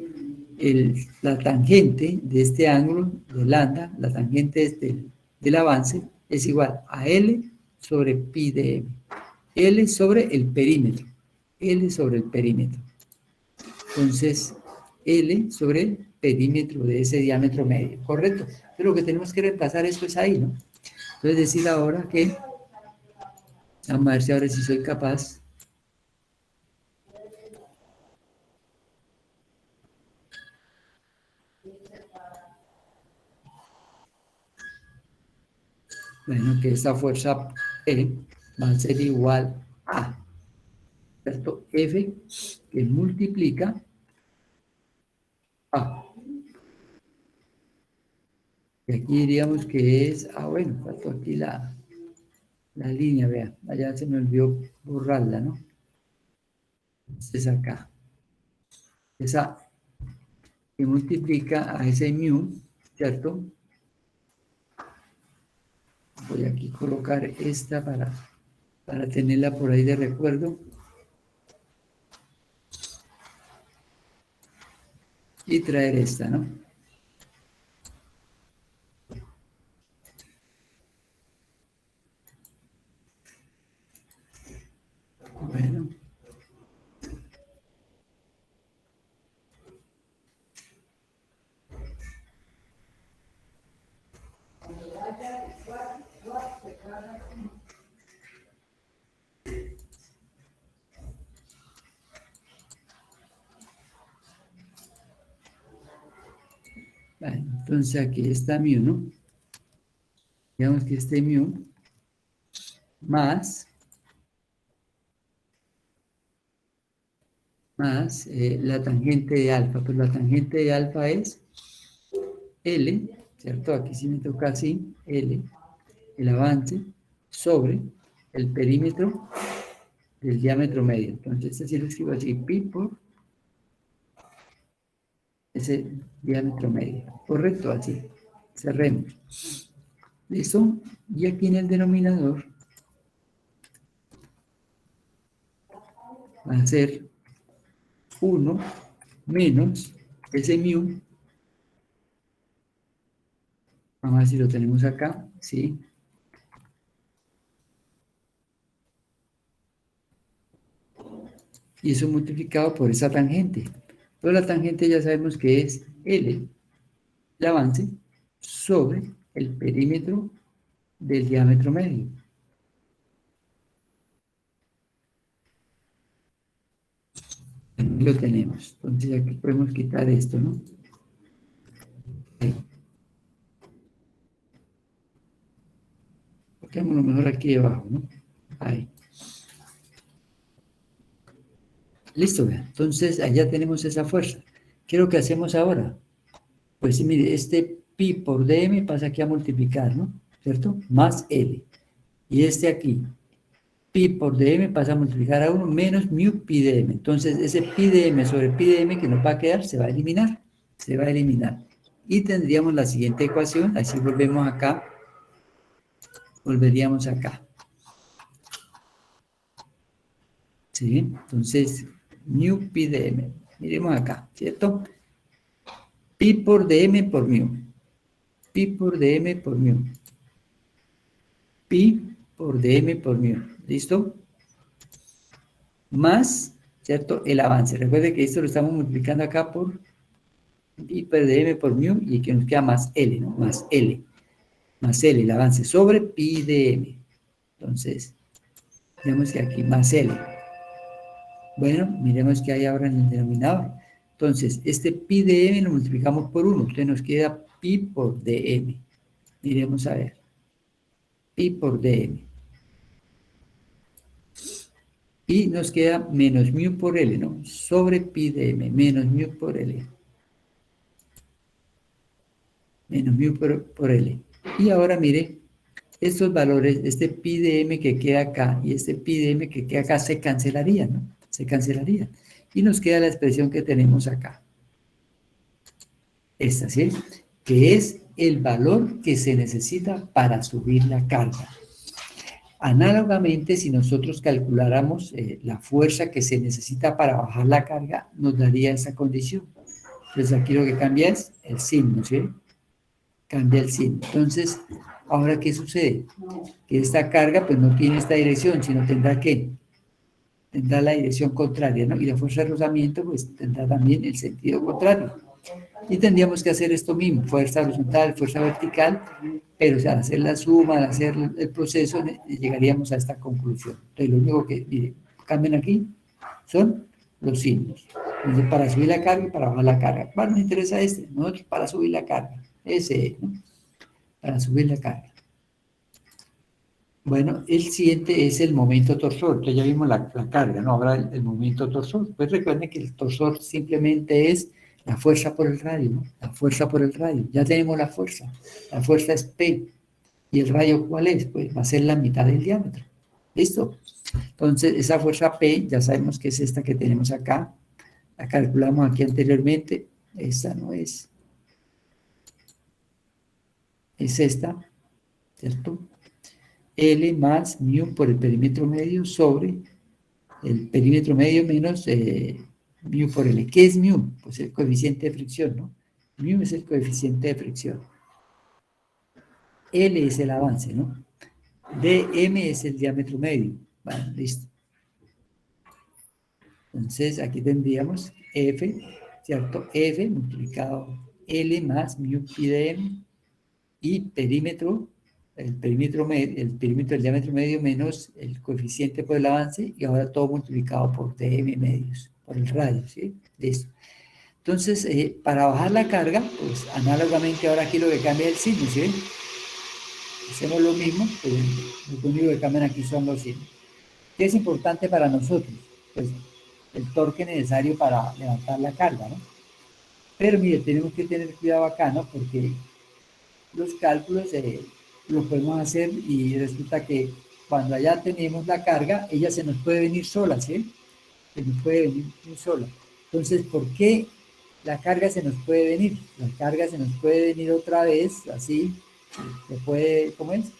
la tangente de este ángulo de lambda, la tangente del avance, es igual a L sobre pi de m. L sobre el perímetro. L sobre el perímetro. Entonces, L sobre el perímetro de ese diámetro medio, ¿correcto? Pero lo que tenemos que reemplazar esto es ahí, ¿no? Entonces, decir ahora que, vamos a ver si ahora sí soy capaz. Bueno, que esta fuerza P va a ser igual a, ¿cierto? F que multiplica A. Y aquí diríamos que es, bueno, faltó aquí la la línea, vea, allá se me olvidó borrarla, ¿no? Entonces acá, esa que multiplica a ese mu, ¿cierto? Voy aquí a colocar esta para tenerla por ahí de recuerdo. Y traer esta, ¿no? Bueno. Vale, entonces aquí está mu, ¿no? Digamos que este mu más la tangente de alfa. Pues la tangente de alfa es L, ¿cierto? Aquí sí me toca así, L, el avance sobre el perímetro del diámetro medio. Entonces, este sí lo escribo así, pi por ese diámetro medio. Correcto, así. Cerremos. ¿Listo? Y aquí en el denominador va a ser 1 menos ese mu. Vamos a ver si lo tenemos acá, ¿sí? Y eso multiplicado por esa tangente. Entonces la tangente ya sabemos que es L, el avance, sobre el perímetro del diámetro medio. Lo tenemos. Entonces aquí podemos quitar esto, ¿no? Ahí. Pongámoslo mejor aquí debajo, ¿no? Ahí. Listo, vean. Entonces allá tenemos esa fuerza. ¿Qué es lo que hacemos ahora? Pues sí, mire, este pi por dm pasa aquí a multiplicar, ¿no? ¿Cierto? Más L. Y este aquí, pi por dm pasa a multiplicar a 1 menos mu pi dm. Entonces, ese pi dm sobre pi dm que nos va a quedar se va a eliminar. Se va a eliminar. Y tendríamos la siguiente ecuación. Así volvemos acá. Volveríamos acá. ¿Sí? Entonces, mu pi dm. Miremos acá, ¿cierto? Pi por dm por mu. Pi por dm por mu. Pi por dm por mu. ¿Listo? Más, ¿cierto? El avance. Recuerde que esto lo estamos multiplicando acá por pi por dm por mu y que nos queda más L, ¿no? Más L. Más L, el avance sobre pi dm. Entonces, vemos que aquí más L. Bueno, miremos qué hay ahora en el denominador. Entonces, este pi dm lo multiplicamos por 1. Entonces nos queda pi por dm. Miremos a ver. Pi por dm. Y nos queda menos mu por L, ¿no? Sobre pi dm, menos mu por L. Menos mu por L. Y ahora mire, estos valores, este pi dm que queda acá y este pi dm que queda acá se cancelarían, ¿no? Se cancelarían. Y nos queda la expresión que tenemos acá. Esta, ¿sí? Que es el valor que se necesita para subir la carga. Análogamente, si nosotros calculáramos la fuerza que se necesita para bajar la carga, nos daría esa condición. Entonces aquí lo que cambia es el signo, ¿sí? Cambia el signo. Entonces, ahora, ¿qué sucede? Que esta carga pues no tiene esta dirección, sino tendrá ¿qué? Tendrá la dirección contraria, ¿no? Y la fuerza de rozamiento pues tendrá también el sentido contrario. Y tendríamos que hacer esto mismo, fuerza horizontal, fuerza vertical, pero o sea, al hacer la suma, al hacer el proceso, llegaríamos a esta conclusión. Entonces, lo único que, mire, cambian aquí son los signos. Entonces, para subir la carga y para bajar la carga. ¿Cuál nos interesa este? Nosotros para subir la carga. Ese, ¿no? Para subir la carga. Bueno, el siguiente es el momento torsor. Entonces ya vimos la carga, ¿no? Ahora el momento torsor. Pues recuerden que el torsor simplemente es la fuerza por el radio, ¿no? La fuerza por el radio. Ya tenemos la fuerza. La fuerza es P. ¿Y el radio cuál es? Pues va a ser la mitad del diámetro. ¿Listo? Entonces, esa fuerza P, ya sabemos que es esta que tenemos acá. La calculamos aquí anteriormente. Esta no es. Es esta, ¿cierto? L más mu por el perímetro medio sobre el perímetro medio menos mu por L. ¿Qué es mu? Pues el coeficiente de fricción, ¿no? Mu es el coeficiente de fricción. L es el avance, ¿no? dm es el diámetro medio. Bueno, listo. Entonces, aquí tendríamos F, ¿cierto? F multiplicado L más mu pi de m y perímetro, el perímetro del diámetro medio menos el coeficiente por el avance y ahora todo multiplicado por dm medios, por el radio, ¿sí? Listo. Entonces, para bajar la carga, pues análogamente ahora aquí lo que cambia es el signo, ¿sí? Hacemos lo mismo, pero lo único que cambian aquí son los signos. ¿Qué es importante para nosotros? Pues el torque necesario para levantar la carga, ¿no? Pero mire, tenemos que tener cuidado acá, ¿no? Porque los cálculos los podemos hacer y resulta que cuando allá tenemos la carga, ella se nos puede venir sola, ¿sí? Se nos puede venir sola. Entonces, ¿por qué la carga se nos puede venir? La carga se nos puede venir otra vez, así, se puede, ¿cómo es?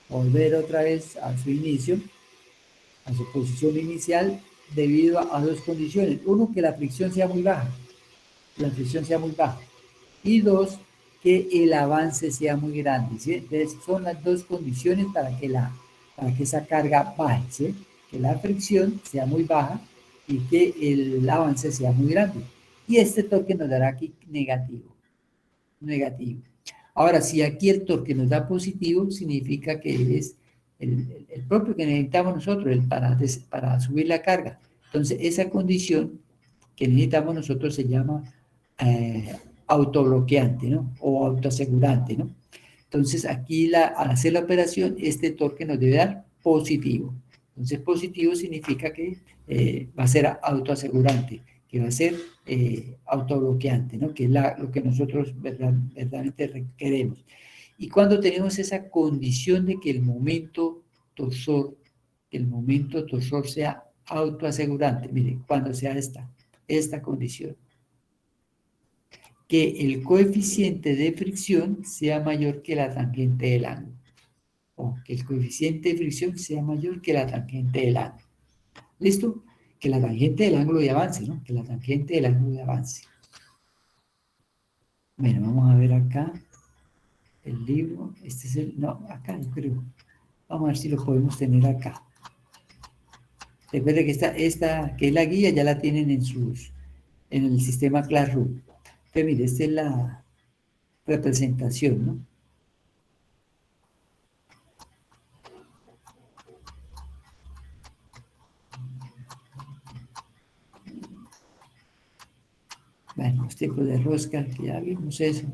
Volver otra vez a su inicio, a su posición inicial, debido a dos condiciones. Uno, que la fricción sea muy baja, la fricción sea muy baja. Y dos, que el avance sea muy grande, ¿sí? Entonces, son las dos condiciones para que esa carga baje, ¿sí? Que la fricción sea muy baja y que el avance sea muy grande. Y este torque nos dará aquí negativo. Negativo. Ahora, si aquí el torque nos da positivo, significa que es el propio que necesitamos nosotros para subir la carga. Entonces, esa condición que necesitamos nosotros se llama autobloqueante, ¿no? O autoasegurante, ¿no? Entonces, aquí al hacer la operación, este torque nos debe dar positivo. Entonces, positivo significa que va a ser autoasegurante, que va a ser autobloqueante, ¿no? Que es lo que nosotros verdaderamente queremos. Y cuando tenemos esa condición de que el momento torsor sea autoasegurante, mire, cuando sea esta condición, que el coeficiente de fricción sea mayor que la tangente del ángulo, o que el coeficiente de fricción sea mayor que la tangente del ángulo. ¿Listo? Que la tangente del ángulo de avance, ¿no? Que la tangente del ángulo de avance. Bueno, vamos a ver acá el libro. Este es el... No, acá yo creo. Vamos a ver si lo podemos tener acá. Recuerden que esta que es la guía, ya la tienen en el sistema Classroom. Entonces, mire, esta es la representación, ¿no? Bueno, los tipos de rosca, que ya vimos eso.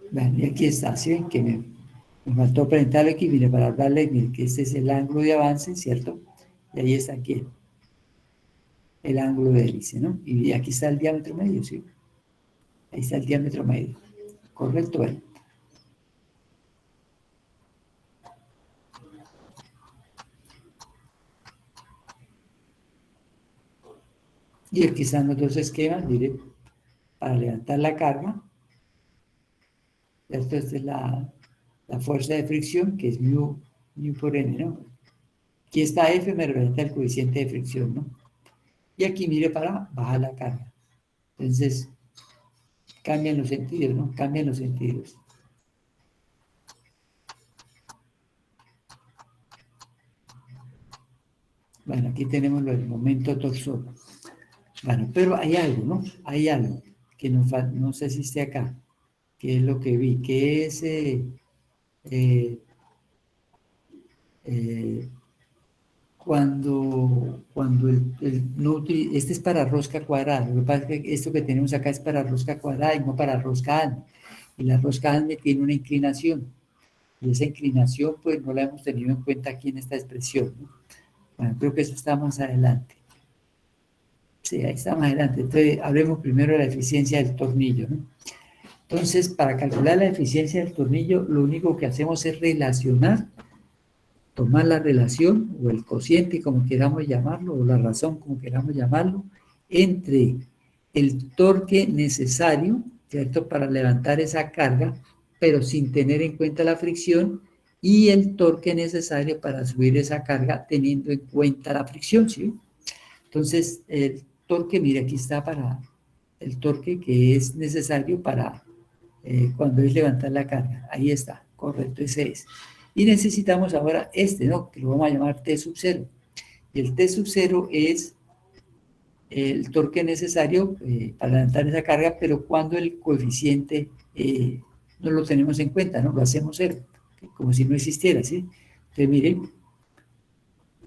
Bueno, y aquí está, ¿sí ven? Que me faltó presentarlo aquí, mire, para hablarle, mire, que este es el ángulo de avance, ¿cierto? Y ahí está aquí el ángulo de hélice, ¿no? Y aquí está el diámetro medio, ¿sí? Ahí está el diámetro medio. ¿Correcto? Bueno. Y aquí están los dos esquemas, mire, para levantar la carga, ¿cierto? Esta es la fuerza de fricción, que es mu por n, ¿no? Aquí está F, me representa el coeficiente de fricción, ¿no? Y aquí, mire, para bajar la carga. Entonces, cambian los sentidos, ¿no? Cambian los sentidos. Bueno, aquí tenemos el momento torsor. Bueno, pero hay algo, ¿no? Hay algo que no sé si esté acá, que es lo que vi, que es cuando este es para rosca cuadrada. Lo que pasa es que esto que tenemos acá es para rosca cuadrada y no para rosca ANME. Y la rosca ANME tiene una inclinación. Y esa inclinación, pues, no la hemos tenido en cuenta aquí en esta expresión, ¿no? Bueno, creo que eso está más adelante. Sí, ahí está más adelante. Entonces, hablemos primero de la eficiencia del tornillo, ¿no? Entonces, para calcular la eficiencia del tornillo, lo único que hacemos es relacionar, tomar la relación o el cociente, como queramos llamarlo, o la razón, como queramos llamarlo, entre el torque necesario, ¿cierto?, para levantar esa carga, pero sin tener en cuenta la fricción, y el torque necesario para subir esa carga teniendo en cuenta la fricción, ¿sí? Entonces, el torque, mira, aquí está para el torque que es necesario para cuando es levantar la carga. Ahí está, correcto, ese es. Y necesitamos ahora este, ¿no? Que lo vamos a llamar T sub 0. Y el T sub 0 es el torque necesario para levantar esa carga, pero cuando el coeficiente no lo tenemos en cuenta, ¿no? Lo hacemos cero, como si no existiera, ¿sí? Entonces, miren,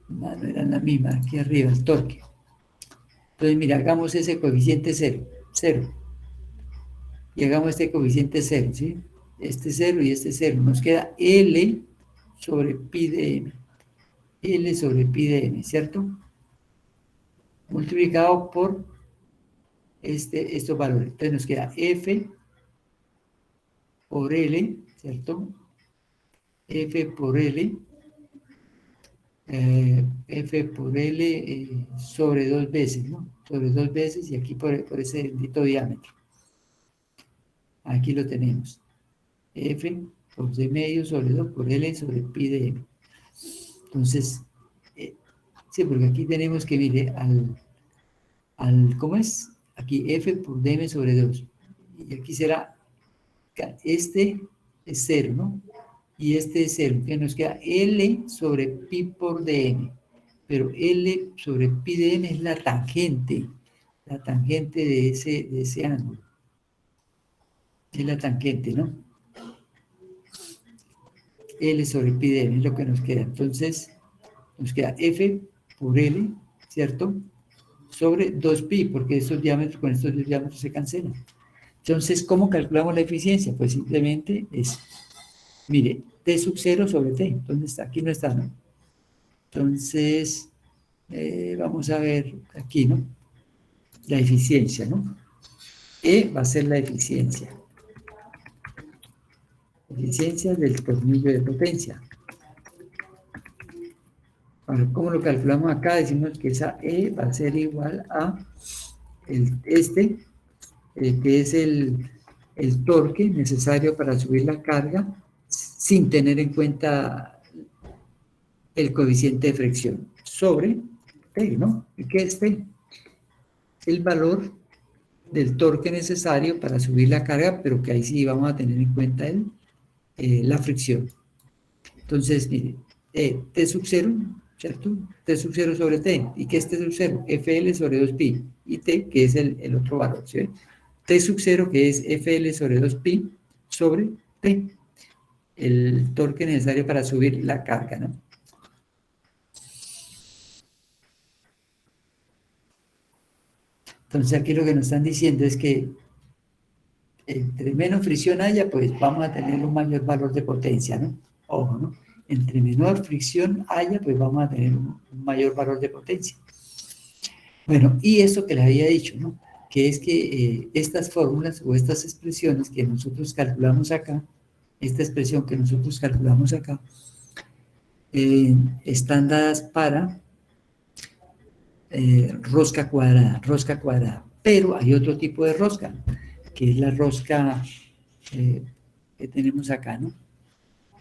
no eran la misma, aquí arriba, el torque. Entonces, mira, hagamos ese coeficiente 0, 0. Y hagamos este coeficiente 0, ¿sí? Este 0 y este 0. Nos queda L sobre pi de m. L sobre pi de m, ¿cierto? Multiplicado por estos valores. Entonces nos queda F por L, ¿cierto? F por L. F por L sobre 2 veces, ¿no? Sobre 2 veces y aquí por ese bendito diámetro. Aquí lo tenemos. F por D medio sobre 2 por L sobre pi de M. Entonces, sí, porque aquí tenemos que, mire, ¿cómo es? Aquí F por dm sobre 2. Y aquí será, este es 0, ¿no? Y este es 0. Entonces nos queda L sobre pi por dm. Pero L sobre pi de m es la tangente de ese ángulo. Es la tangente, ¿no? L sobre pi de m es lo que nos queda. Entonces, nos queda F por L, ¿cierto? Sobre 2pi, porque estos diámetros con estos diámetros se cancelan. Entonces, ¿cómo calculamos la eficiencia? Pues simplemente es, mire, T sub 0 sobre T. ¿Dónde está? Aquí no está, ¿no? Entonces, vamos a ver aquí, ¿no? La eficiencia, ¿no? E va a ser la eficiencia. Eficiencia del tornillo de potencia. Ahora, ¿cómo lo calculamos acá? Decimos que esa E va a ser igual a que es el torque necesario para subir la carga sin tener en cuenta el coeficiente de fricción sobre T, ¿no? ¿Qué es T? El valor del torque necesario para subir la carga, pero que ahí sí vamos a tener en cuenta la fricción. Entonces, mire, T sub 0, ¿cierto? T sub 0 sobre T. ¿Y qué es T sub 0? FL sobre 2pi. Y T, que es el otro valor, ¿sí? T sub 0, que es FL sobre 2pi sobre T. El torque necesario para subir la carga, ¿no? Entonces aquí lo que nos están diciendo es que entre menos fricción haya, pues vamos a tener un mayor valor de potencia, ¿no? Ojo, ¿no? Entre menor fricción haya, pues vamos a tener un mayor valor de potencia. Bueno, y esto que les había dicho, ¿no? Que es que estas fórmulas o estas expresiones que nosotros calculamos acá, esta expresión que nosotros calculamos acá, están dadas para rosca cuadrada. Pero hay otro tipo de rosca, que es la rosca que tenemos acá, ¿no?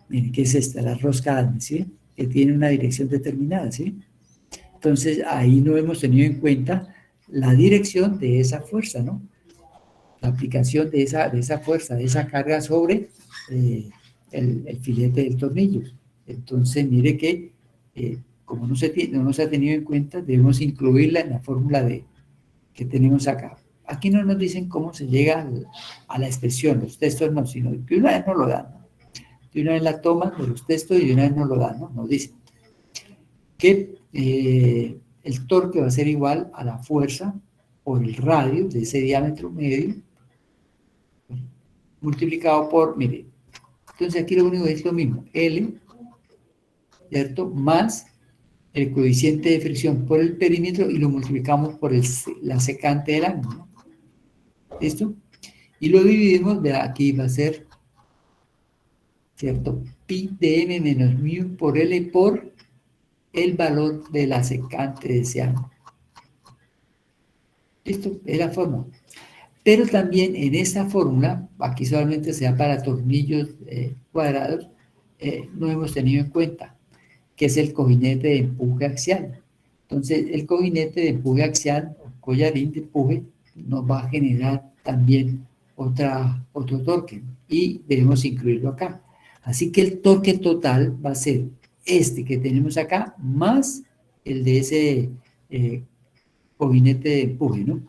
Miren, ¿qué es esta? La rosca ADME, ¿sí? Que tiene una dirección determinada, ¿sí? Entonces, ahí no hemos tenido en cuenta la dirección de esa fuerza, ¿no? La aplicación de esa fuerza, de esa carga sobre el filete del tornillo. Entonces, mire que como no se ha tenido en cuenta, debemos incluirla en la fórmula que tenemos acá. Aquí no nos dicen cómo se llega a la expresión, los textos no, sino que una vez nos lo dan, ¿no? De una vez la toman de los textos y de una vez nos lo dan, ¿no? Nos dicen que el torque va a ser igual a la fuerza por el radio de ese diámetro medio multiplicado por, mire, entonces aquí lo único es lo mismo, L, ¿cierto? Más el coeficiente de fricción por el perímetro y lo multiplicamos por la secante del ángulo, ¿listo? Y lo dividimos, de aquí va a ser, ¿cierto? Pi de m menos mu por L por el valor de la secante deseada. ¿Listo? Es la fórmula. Pero también en esta fórmula, aquí solamente sea para tornillos cuadrados, no hemos tenido en cuenta, que es el cojinete de empuje axial. Entonces, el cojinete de empuje axial, o collarín de empuje, nos va a generar también otro torque, y debemos incluirlo acá. Así que el torque total va a ser este que tenemos acá, más el de ese cojinete de empuje, ¿no?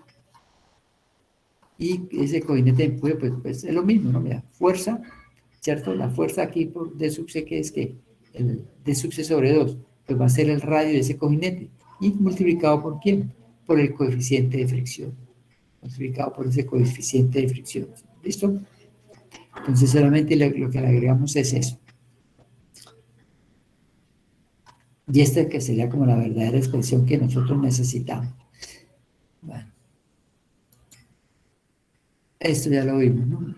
Y ese cojinete de empuje, pues es lo mismo, ¿no? Mira, fuerza, ¿cierto? La fuerza aquí por D sub C, que es que el D sub C sobre 2, pues va a ser el radio de ese cojinete. ¿Y multiplicado por quién? Por el coeficiente de fricción. Multiplicado por ese coeficiente de fricción. ¿Listo? Entonces solamente lo que le agregamos es eso. Y esta que sería como la verdadera expresión que nosotros necesitamos. Bueno. Esto ya lo vimos, ¿no?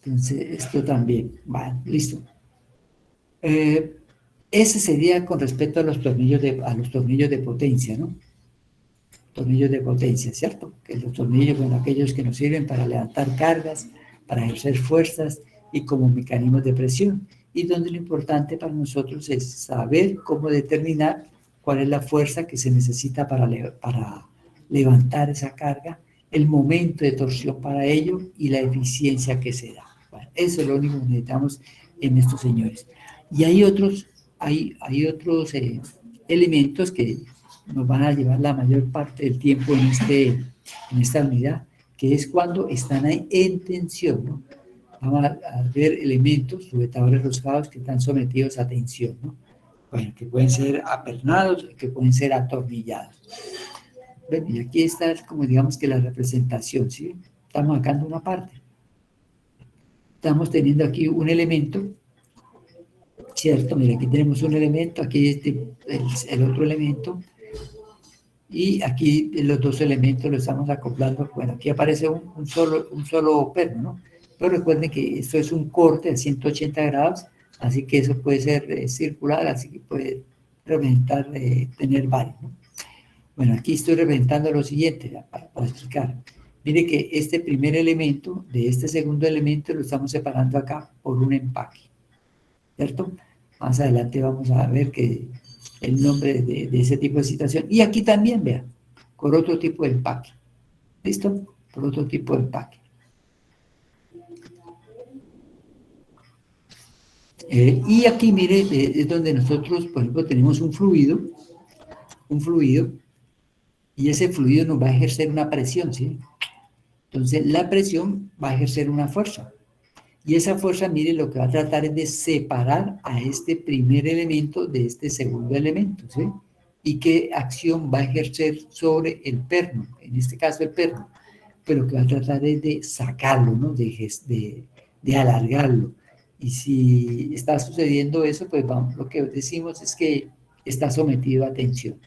Entonces, esto también. Vale, listo. Ese sería con respecto a los tornillos de potencia, ¿no? Tornillos de potencia, ¿cierto? Que los tornillos son aquellos que nos sirven para levantar cargas, para ejercer fuerzas y como mecanismos de presión. Y donde lo importante para nosotros es saber cómo determinar cuál es la fuerza que se necesita para levantar esa carga, el momento de torsión para ello y la eficiencia que se da. Bueno, eso es lo único que necesitamos en estos señores. Y hay otros elementos que nos van a llevar la mayor parte del tiempo en esta unidad, que es cuando están ahí en tensión, ¿no? Vamos a ver elementos, sujetadores roscados que están sometidos a tensión, ¿no? Bueno, que pueden ser apernados, que pueden ser atornillados. Bueno, y aquí está como digamos que la representación, ¿sí? Estamos sacando una parte. Estamos teniendo aquí un elemento, ¿cierto? Mira, aquí tenemos un elemento, aquí el otro elemento, y aquí los dos elementos los estamos acoplando. Bueno, aquí aparece un solo perno, ¿no? Pero recuerden que esto es un corte a 180 grados, así que eso puede ser circular, así que puede representar, tener varios, ¿no? Bueno, aquí estoy representando lo siguiente, para explicar. Mire que este primer elemento de este segundo elemento lo estamos separando acá por un empaque, ¿cierto? Más adelante vamos a ver que el nombre de ese tipo de situación. Y aquí también, vean, por otro tipo de empaque. ¿Listo? Por otro tipo de empaque. Y aquí, mire, es donde nosotros, por ejemplo, tenemos un fluido, y ese fluido nos va a ejercer una presión, ¿sí? Entonces, la presión va a ejercer una fuerza. Y esa fuerza, mire, lo que va a tratar es de separar a este primer elemento de este segundo elemento, ¿sí? ¿Y qué acción va a ejercer sobre el perno? En este caso, el perno. Pero que va a tratar es de sacarlo, ¿no? De alargarlo. Y si está sucediendo eso, pues vamos, lo que decimos es que está sometido a tensión.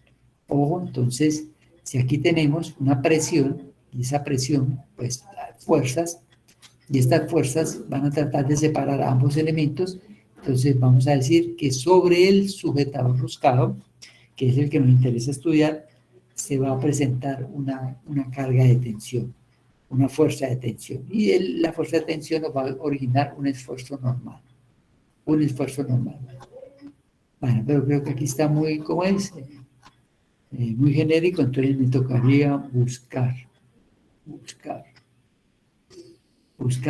Ojo, entonces, si aquí tenemos una presión, y esa presión, pues, fuerzas, y estas fuerzas van a tratar de separar a ambos elementos, entonces vamos a decir que sobre el sujetador roscado, que es el que nos interesa estudiar, se va a presentar una carga de tensión, una fuerza de tensión, y la fuerza de tensión nos va a originar un esfuerzo normal, Bueno, pero creo que aquí está muy, ¿cómo es? Muy genérico, entonces me tocaría buscar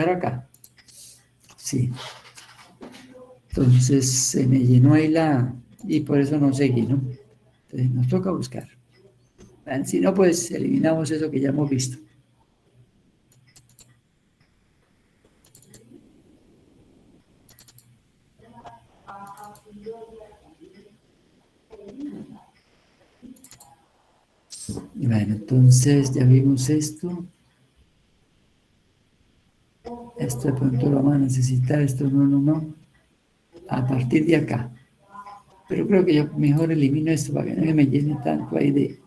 acá. Sí. Entonces se me llenó ahí y por eso no seguí, ¿no? Entonces nos toca buscar. Si no, pues eliminamos eso que ya hemos visto. Bueno, entonces ya vimos esto. Esto de pronto lo vamos a necesitar, esto no. A partir de acá. Pero creo que yo mejor elimino esto para que no me llene tanto ahí de...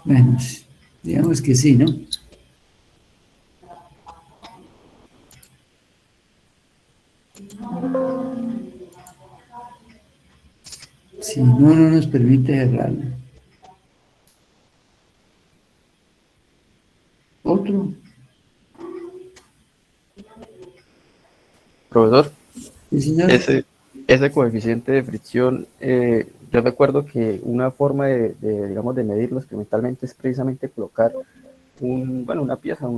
Bueno, digamos que sí, ¿no? Si no, no nos permite cerrarlo. Otro. Profesor, Sí, señor. ese coeficiente de fricción, yo recuerdo que una forma digamos, de medirlo experimentalmente es precisamente colocar una pieza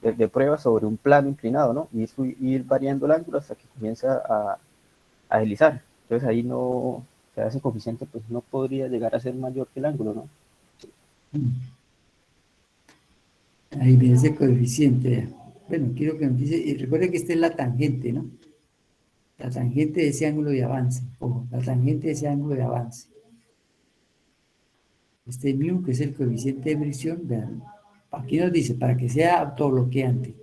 de prueba sobre un plano inclinado, ¿no? Y ir variando el ángulo hasta que comienza a deslizar. Entonces ahí no, o sea, ese coeficiente pues no podría llegar a ser mayor que el ángulo, ¿no? Ahí viene ese coeficiente. Bueno, quiero que nos dice, y recuerde que esta es la tangente, ¿no? La tangente de ese ángulo de avance. Ojo, la tangente de ese ángulo de avance. Este mu, que es el coeficiente de fricción, vean, aquí nos dice, para que sea autobloqueante,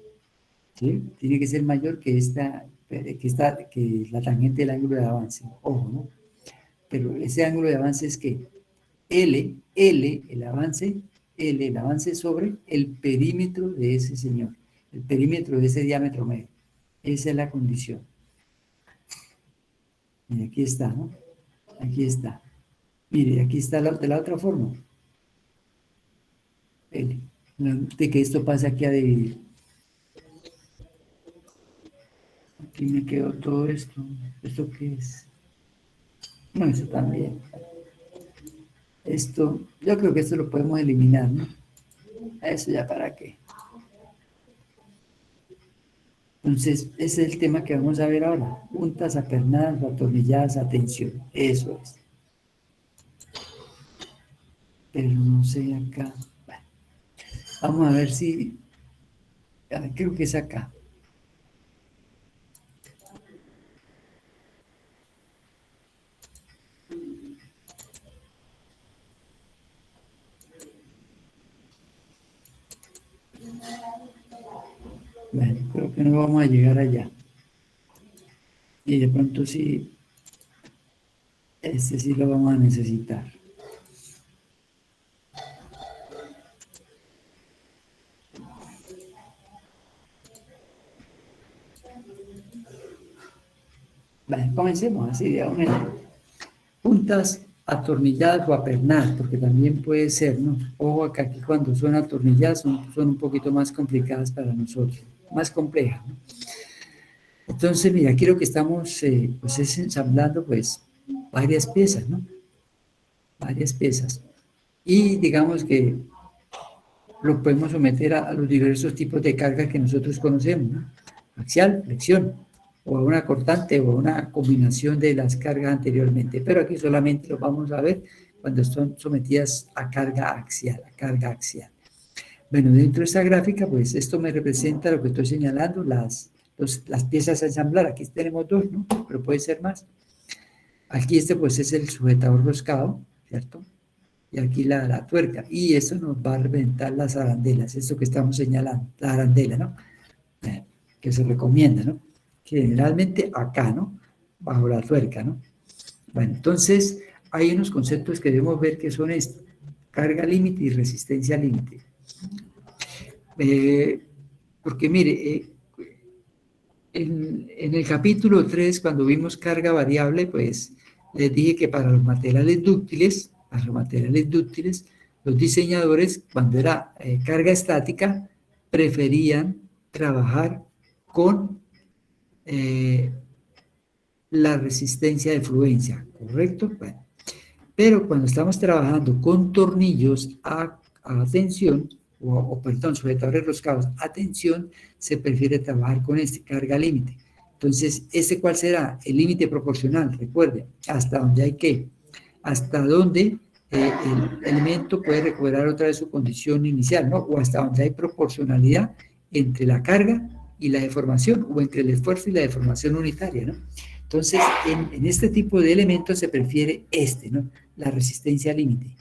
¿sí? Tiene que ser mayor que que la tangente del ángulo de avance. Ojo, ¿no? Pero ese ángulo de avance es que el avance sobre el perímetro de ese señor, el perímetro de ese diámetro medio. Esa es la condición. Y aquí está, ¿no? Aquí está. Mire, aquí está de la otra forma. L. De que esto pasa aquí a dividir. Aquí me quedó todo esto. ¿Esto qué es? No, eso también. Esto, yo creo que esto lo podemos eliminar, ¿no? Eso ya para qué. Entonces, ese es el tema que vamos a ver ahora. Puntas, apernadas o atornilladas a tensión. Eso es. Pero no sé acá. Bueno, vamos a ver si... creo que es acá. Bueno, creo que no vamos a llegar allá. Y de pronto sí, este sí lo vamos a necesitar. Bueno, comencemos así de una. Puntas atornilladas o apernadas, porque también puede ser, ¿no? Ojo acá, aquí cuando son atornilladas son un poquito más complicadas para nosotros, más complejas, ¿no? Entonces, mira, aquí lo que estamos pues es ensamblando pues varias piezas, ¿no? Varias piezas. Y digamos que lo podemos someter a los diversos tipos de cargas que nosotros conocemos, ¿no? Axial, flexión, o una cortante o una combinación de las cargas anteriormente, pero aquí solamente lo vamos a ver cuando son sometidas a carga axial, Bueno, dentro de esta gráfica, pues esto me representa lo que estoy señalando, las piezas a ensamblar. Aquí tenemos dos, ¿no? Pero puede ser más. Aquí este pues es el sujetador roscado, ¿cierto? Y aquí la tuerca. Y eso nos va a reventar las arandelas, esto que estamos señalando, la arandela, ¿no? Que se recomienda, ¿no? Generalmente acá, ¿no? Bajo la tuerca, ¿no? Bueno, entonces hay unos conceptos que debemos ver que son estos: carga límite y resistencia límite. Porque mire, en el capítulo 3, cuando vimos carga variable, pues les dije que para los materiales dúctiles, los diseñadores, cuando era carga estática, preferían trabajar con la resistencia de fluencia, ¿correcto? Bueno, pero cuando estamos trabajando con tornillos a tensión, perdón, sujetadores roscados a tensión, se prefiere trabajar con este carga límite. Entonces, ¿este cuál será? El límite proporcional, recuerden, hasta donde hay que, hasta donde el elemento puede recuperar otra vez su condición inicial, ¿no? O hasta donde hay proporcionalidad entre la carga y la deformación, o entre el esfuerzo y la deformación unitaria, ¿no? Entonces, en este tipo de elementos se prefiere ¿no? La resistencia límite.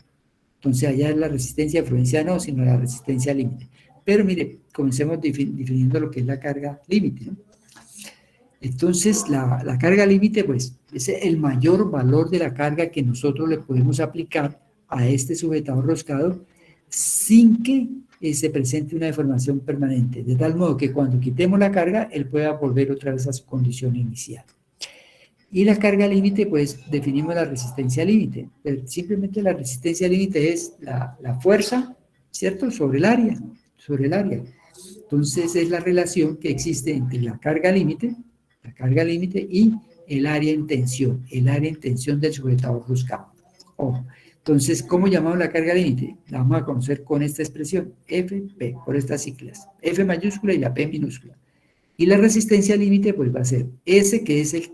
Entonces, allá es la resistencia de fluencia no, sino la resistencia límite. Pero mire, comencemos definiendo lo que es la carga límite, ¿no? Entonces, la carga límite, pues, es el mayor valor de la carga que nosotros le podemos aplicar a este sujetador roscado sin que se presente una deformación permanente, de tal modo que cuando quitemos la carga, él pueda volver otra vez a su condición inicial. Y la carga límite, pues, definimos la resistencia límite. Simplemente la resistencia límite es la fuerza, ¿cierto?, sobre el área, sobre el área. Entonces, es la relación que existe entre la carga límite y el área en tensión del sujetador roscado. Ojo. Entonces, ¿cómo llamamos la carga límite? La vamos a conocer con esta expresión, FP, por estas siglas, F mayúscula y la P minúscula. Y la resistencia límite, pues va a ser S, que es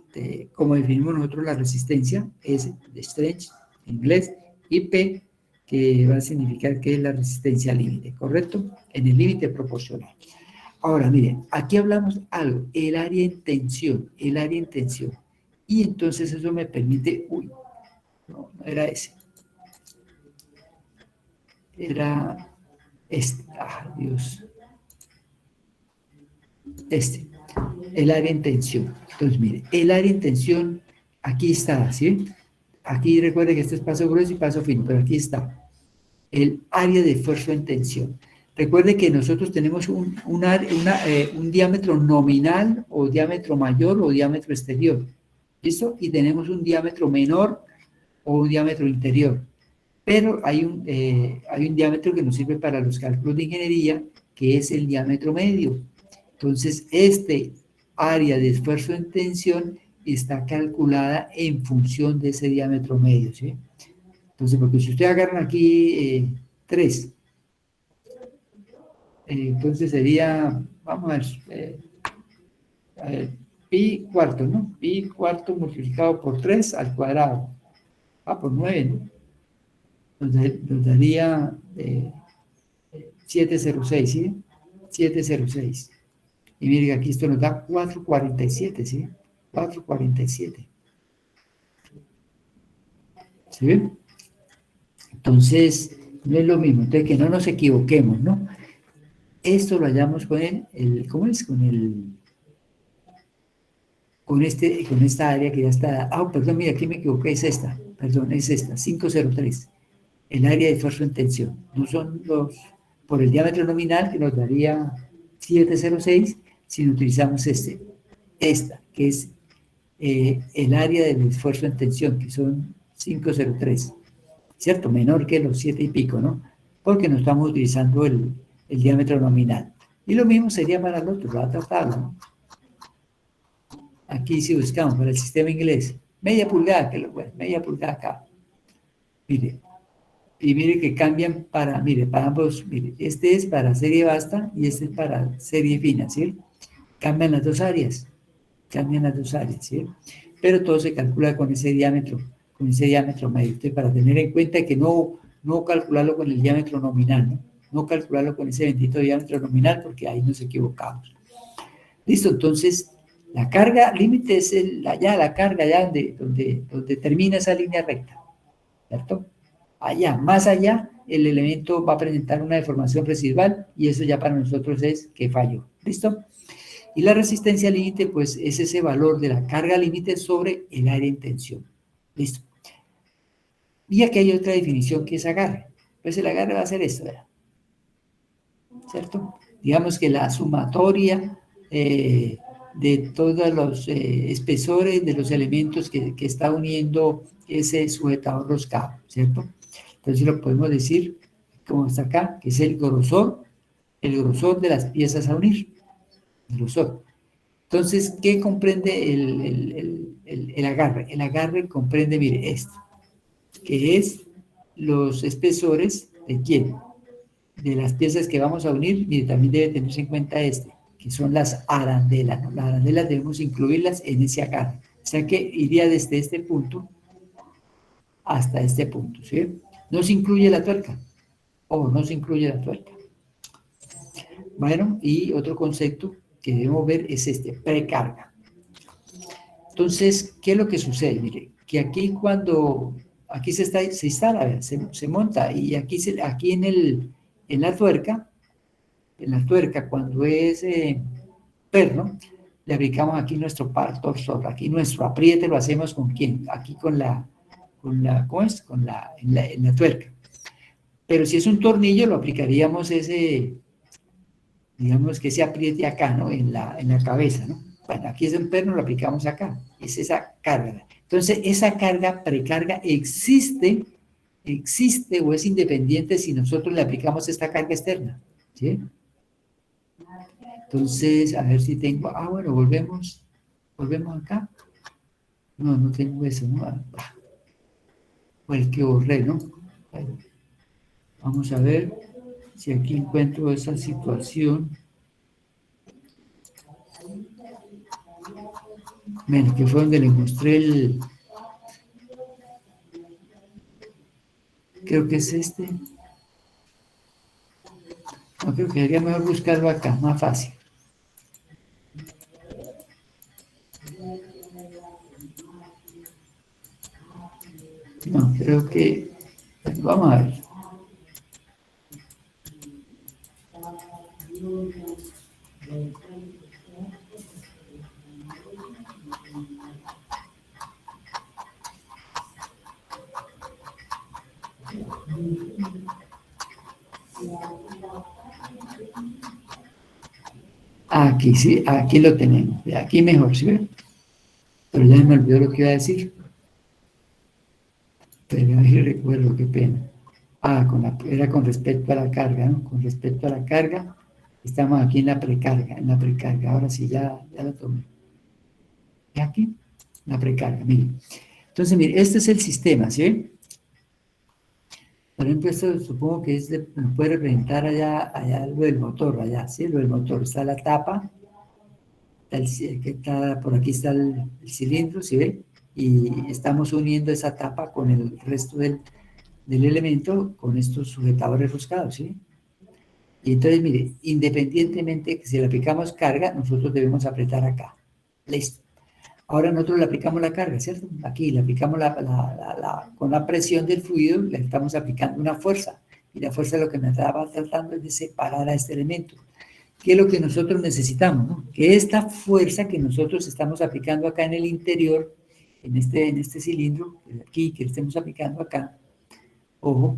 como definimos nosotros la resistencia, S de stretch en inglés, y P, que va a significar que es la resistencia límite, ¿correcto? En el límite proporcional. Ahora, miren, aquí hablamos algo, el área en tensión, Y entonces eso me permite, no era ese. Era este, Dios. El área en tensión. Entonces, mire, el área en tensión, aquí está, ¿sí? Aquí recuerde que este es paso grueso y paso fino, pero aquí está. El área de esfuerzo en tensión. Recuerde que nosotros tenemos un diámetro nominal o diámetro mayor o diámetro exterior. ¿Listo? Y tenemos un diámetro menor o un diámetro interior. Pero hay un diámetro que nos sirve para los cálculos de ingeniería, que es el diámetro medio. Entonces, este área de esfuerzo en tensión está calculada en función de ese diámetro medio, ¿sí? Entonces, porque si ustedes agarran aquí 3, entonces sería, vamos a ver, pi cuarto, ¿no? Pi cuarto multiplicado por 3 al cuadrado. Por 9, ¿no? Nos daría 706, ¿sí? 706. Y miren que aquí esto nos da 447, ¿sí? 447. ¿Sí ven? Entonces, no es lo mismo. Entonces, que no nos equivoquemos, ¿no? Esto lo hallamos con ¿cómo es? Con esta área que ya está. Perdón, mira, aquí me equivoqué, es esta. Perdón, es esta, 503. El área de esfuerzo en tensión. No son por el diámetro nominal, que nos daría 706, si utilizamos esta, que es el área del esfuerzo en tensión, que son 503, ¿cierto? Menor que los 7 y pico, ¿no? Porque no estamos utilizando el diámetro nominal. Y lo mismo sería para el otro, la otra tabla, ¿no? Aquí si buscamos para el sistema inglés, media pulgada, media pulgada acá. Mire, y mire que cambian para ambos, mire, este es para serie basta y este es para serie fina, ¿sí? Cambian las dos áreas, ¿sí? Pero todo se calcula con ese diámetro medio. Entonces, para tener en cuenta que no calcularlo con el diámetro nominal, ¿no? No calcularlo con ese bendito diámetro nominal, porque ahí nos equivocamos. Listo, entonces, la carga límite es la carga allá donde termina esa línea recta, ¿cierto? Allá, más allá, el elemento va a presentar una deformación residual y eso ya para nosotros es que falló. ¿Listo? Y la resistencia límite, pues, es ese valor de la carga límite sobre el área en tensión. ¿Listo? Y aquí hay otra definición que es agarre. Pues el agarre va a ser esto, ¿verdad? ¿Cierto? Digamos que la sumatoria de todos los espesores de los elementos que está uniendo ese sujetador roscado, ¿cierto? Entonces lo podemos decir, como está acá, que es el grosor de las piezas a unir. El grosor. Entonces, ¿qué comprende el agarre? El agarre comprende, mire, esto, que es los espesores de quién, de las piezas que vamos a unir. Mire, también debe tenerse en cuenta que son las arandelas, ¿no? Las arandelas debemos incluirlas en ese agarre. O sea que iría desde este punto hasta este punto, ¿sí? No se incluye la tuerca. No se incluye la tuerca. Bueno, y otro concepto que debemos ver es precarga. Entonces, ¿qué es lo que sucede? Mire, que aquí aquí se instala, se monta, y aquí en la tuerca cuando es perno, le aplicamos aquí nuestro par torsor, aquí nuestro apriete lo hacemos ¿con quién? Aquí con la ¿cómo es? En la tuerca. Pero si es un tornillo, lo aplicaríamos digamos que ese apriete acá, ¿no? En la cabeza, ¿no? Bueno, aquí es un perno, lo aplicamos acá. Es esa carga. Entonces, esa carga, precarga, existe o es independiente si nosotros le aplicamos esta carga externa, ¿sí? Entonces, a ver si tengo... bueno, volvemos acá. No tengo eso, ¿no? Fue el que borré, ¿no? Bueno, vamos a ver si aquí encuentro esa situación. Bueno, que fue donde le mostré creo que es este. No, creo que sería mejor buscarlo acá, más fácil. No, creo que... Vamos a ver. Aquí sí, aquí lo tenemos. Aquí mejor, ¿sí ven? Pero ya me olvidó lo que iba a decir. Pero ahí recuerdo, qué pena. Era con respecto a la carga, ¿no? Con respecto a la carga, estamos aquí en la precarga, Ahora sí, ya lo tomé. ¿Y aquí? La precarga, mire. Entonces, mire, este es el sistema, ¿sí ven? Por ejemplo, esto supongo que puede representar allá lo del motor, allá, ¿sí? Lo del motor. Está la tapa, por aquí está el cilindro, ¿sí ve? Y estamos uniendo esa tapa con el resto del elemento, con estos sujetadores roscados, ¿sí? Y entonces, mire, independientemente que si le aplicamos carga, nosotros debemos apretar acá. Listo. Ahora nosotros le aplicamos la carga, ¿cierto? Aquí le aplicamos con la presión del fluido, le estamos aplicando una fuerza. Y la fuerza lo que me estaba tratando es de separar a este elemento. ¿Qué es lo que nosotros necesitamos? ¿No? Que esta fuerza que nosotros estamos aplicando acá en el interior, en este cilindro, aquí, que estemos aplicando acá, ojo,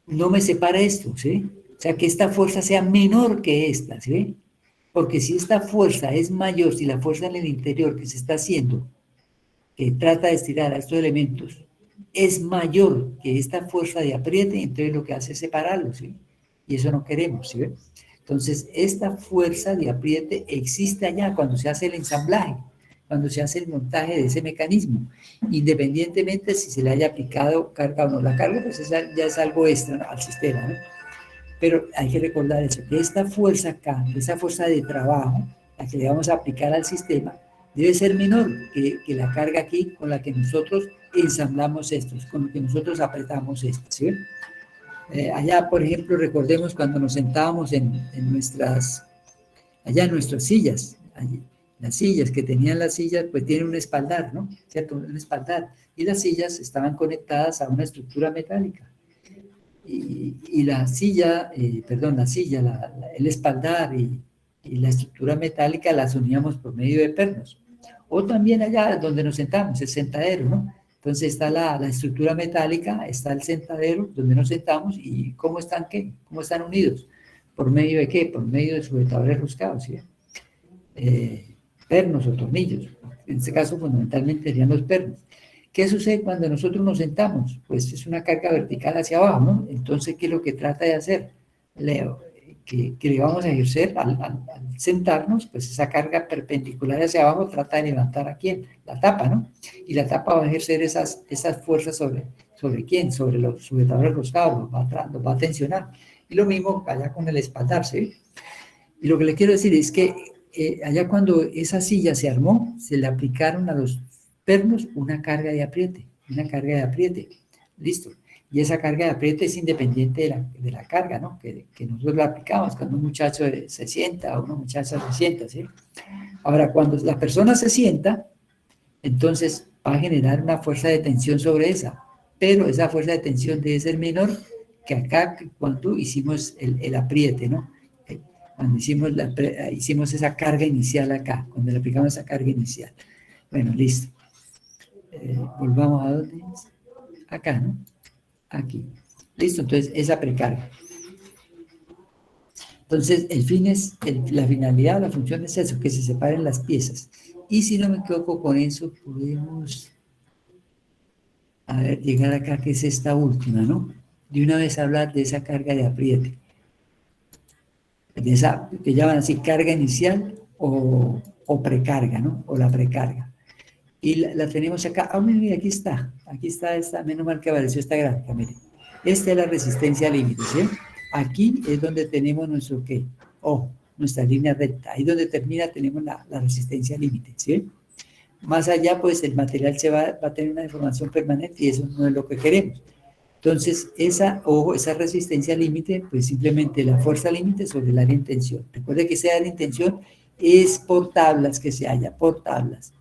no me separa esto, ¿sí? O sea, que esta fuerza sea menor que esta, ¿sí? Porque si esta fuerza es mayor, si la fuerza en el interior que se está haciendo, que trata de estirar a estos elementos, es mayor que esta fuerza de apriete, entonces lo que hace es separarlos, ¿sí? Y eso no queremos, ¿sí? Entonces, esta fuerza de apriete existe allá cuando se hace el ensamblaje, cuando se hace el montaje de ese mecanismo, independientemente si se le haya aplicado carga o no. La carga, pues ya es algo extra al sistema, ¿no? Pero hay que recordar eso, que esta fuerza acá, esa fuerza de trabajo, la que le vamos a aplicar al sistema, debe ser menor que la carga aquí con la que nosotros ensamblamos estos, con lo que nosotros apretamos estos, ¿sí? Allá, por ejemplo, recordemos cuando nos sentábamos allá en nuestras sillas, allí, las sillas que tenían las sillas, pues tienen un espaldar, ¿no? ¿Cierto? Un espaldar. Y las sillas estaban conectadas a una estructura metálica. Y la silla, el espaldar y la estructura metálica las uníamos por medio de pernos. O también allá donde nos sentamos, el sentadero, ¿no? Entonces está la estructura metálica, está el sentadero donde nos sentamos y ¿cómo están qué? ¿Cómo están unidos? ¿Por medio de qué? Por medio de sujetadores roscados, ¿sí? Pernos o tornillos. En este caso, fundamentalmente serían los pernos. ¿Qué sucede cuando nosotros nos sentamos? Pues es una carga vertical hacia abajo, ¿no? Entonces, ¿qué es lo que trata de hacer? Que le vamos a ejercer al sentarnos, pues esa carga perpendicular hacia abajo trata de levantar a quién, la tapa, ¿no? Y la tapa va a ejercer esas fuerzas sobre quién, sobre los sujetadores roscados, los va a tensionar. Y lo mismo allá con el espaldar, ¿sí? Y lo que le quiero decir es que allá cuando esa silla se armó, se le aplicaron a los pernos una carga de apriete, listo. Y esa carga de apriete es independiente de la carga, ¿no? Que nosotros la aplicamos cuando un muchacho se sienta o una muchacha se sienta, ¿sí? Ahora, cuando la persona se sienta, entonces va a generar una fuerza de tensión sobre esa, pero esa fuerza de tensión debe ser menor que acá cuando hicimos el apriete, ¿no? cuando hicimos esa carga inicial acá, cuando le aplicamos esa carga inicial. Bueno, listo. Volvamos a dónde es. Acá, ¿no? Aquí. Listo, entonces esa precarga. Entonces, el fin es, la finalidad, la función es eso, que se separen las piezas. Y si no me equivoco con eso, podemos, a ver, llegar acá, que es esta última, ¿no? De una vez hablar de esa carga de apriete. De esa, que llaman así, carga inicial o precarga, ¿no? O la precarga. Y la tenemos acá. Ah, mire, aquí está. Aquí está esta, menos mal que apareció esta gráfica, mire. Esta es la resistencia límite, ¿sí? Aquí es donde tenemos nuestro, ¿qué? Ojo, nuestra línea recta. Ahí donde termina tenemos la resistencia límite, ¿sí? Más allá, pues, el material va a tener una deformación permanente y eso no es lo que queremos. Entonces, esa resistencia límite, pues, simplemente la fuerza límite sobre el área en tensión. Recuerde que ese área en tensión es por tablas que se halla, por tablas.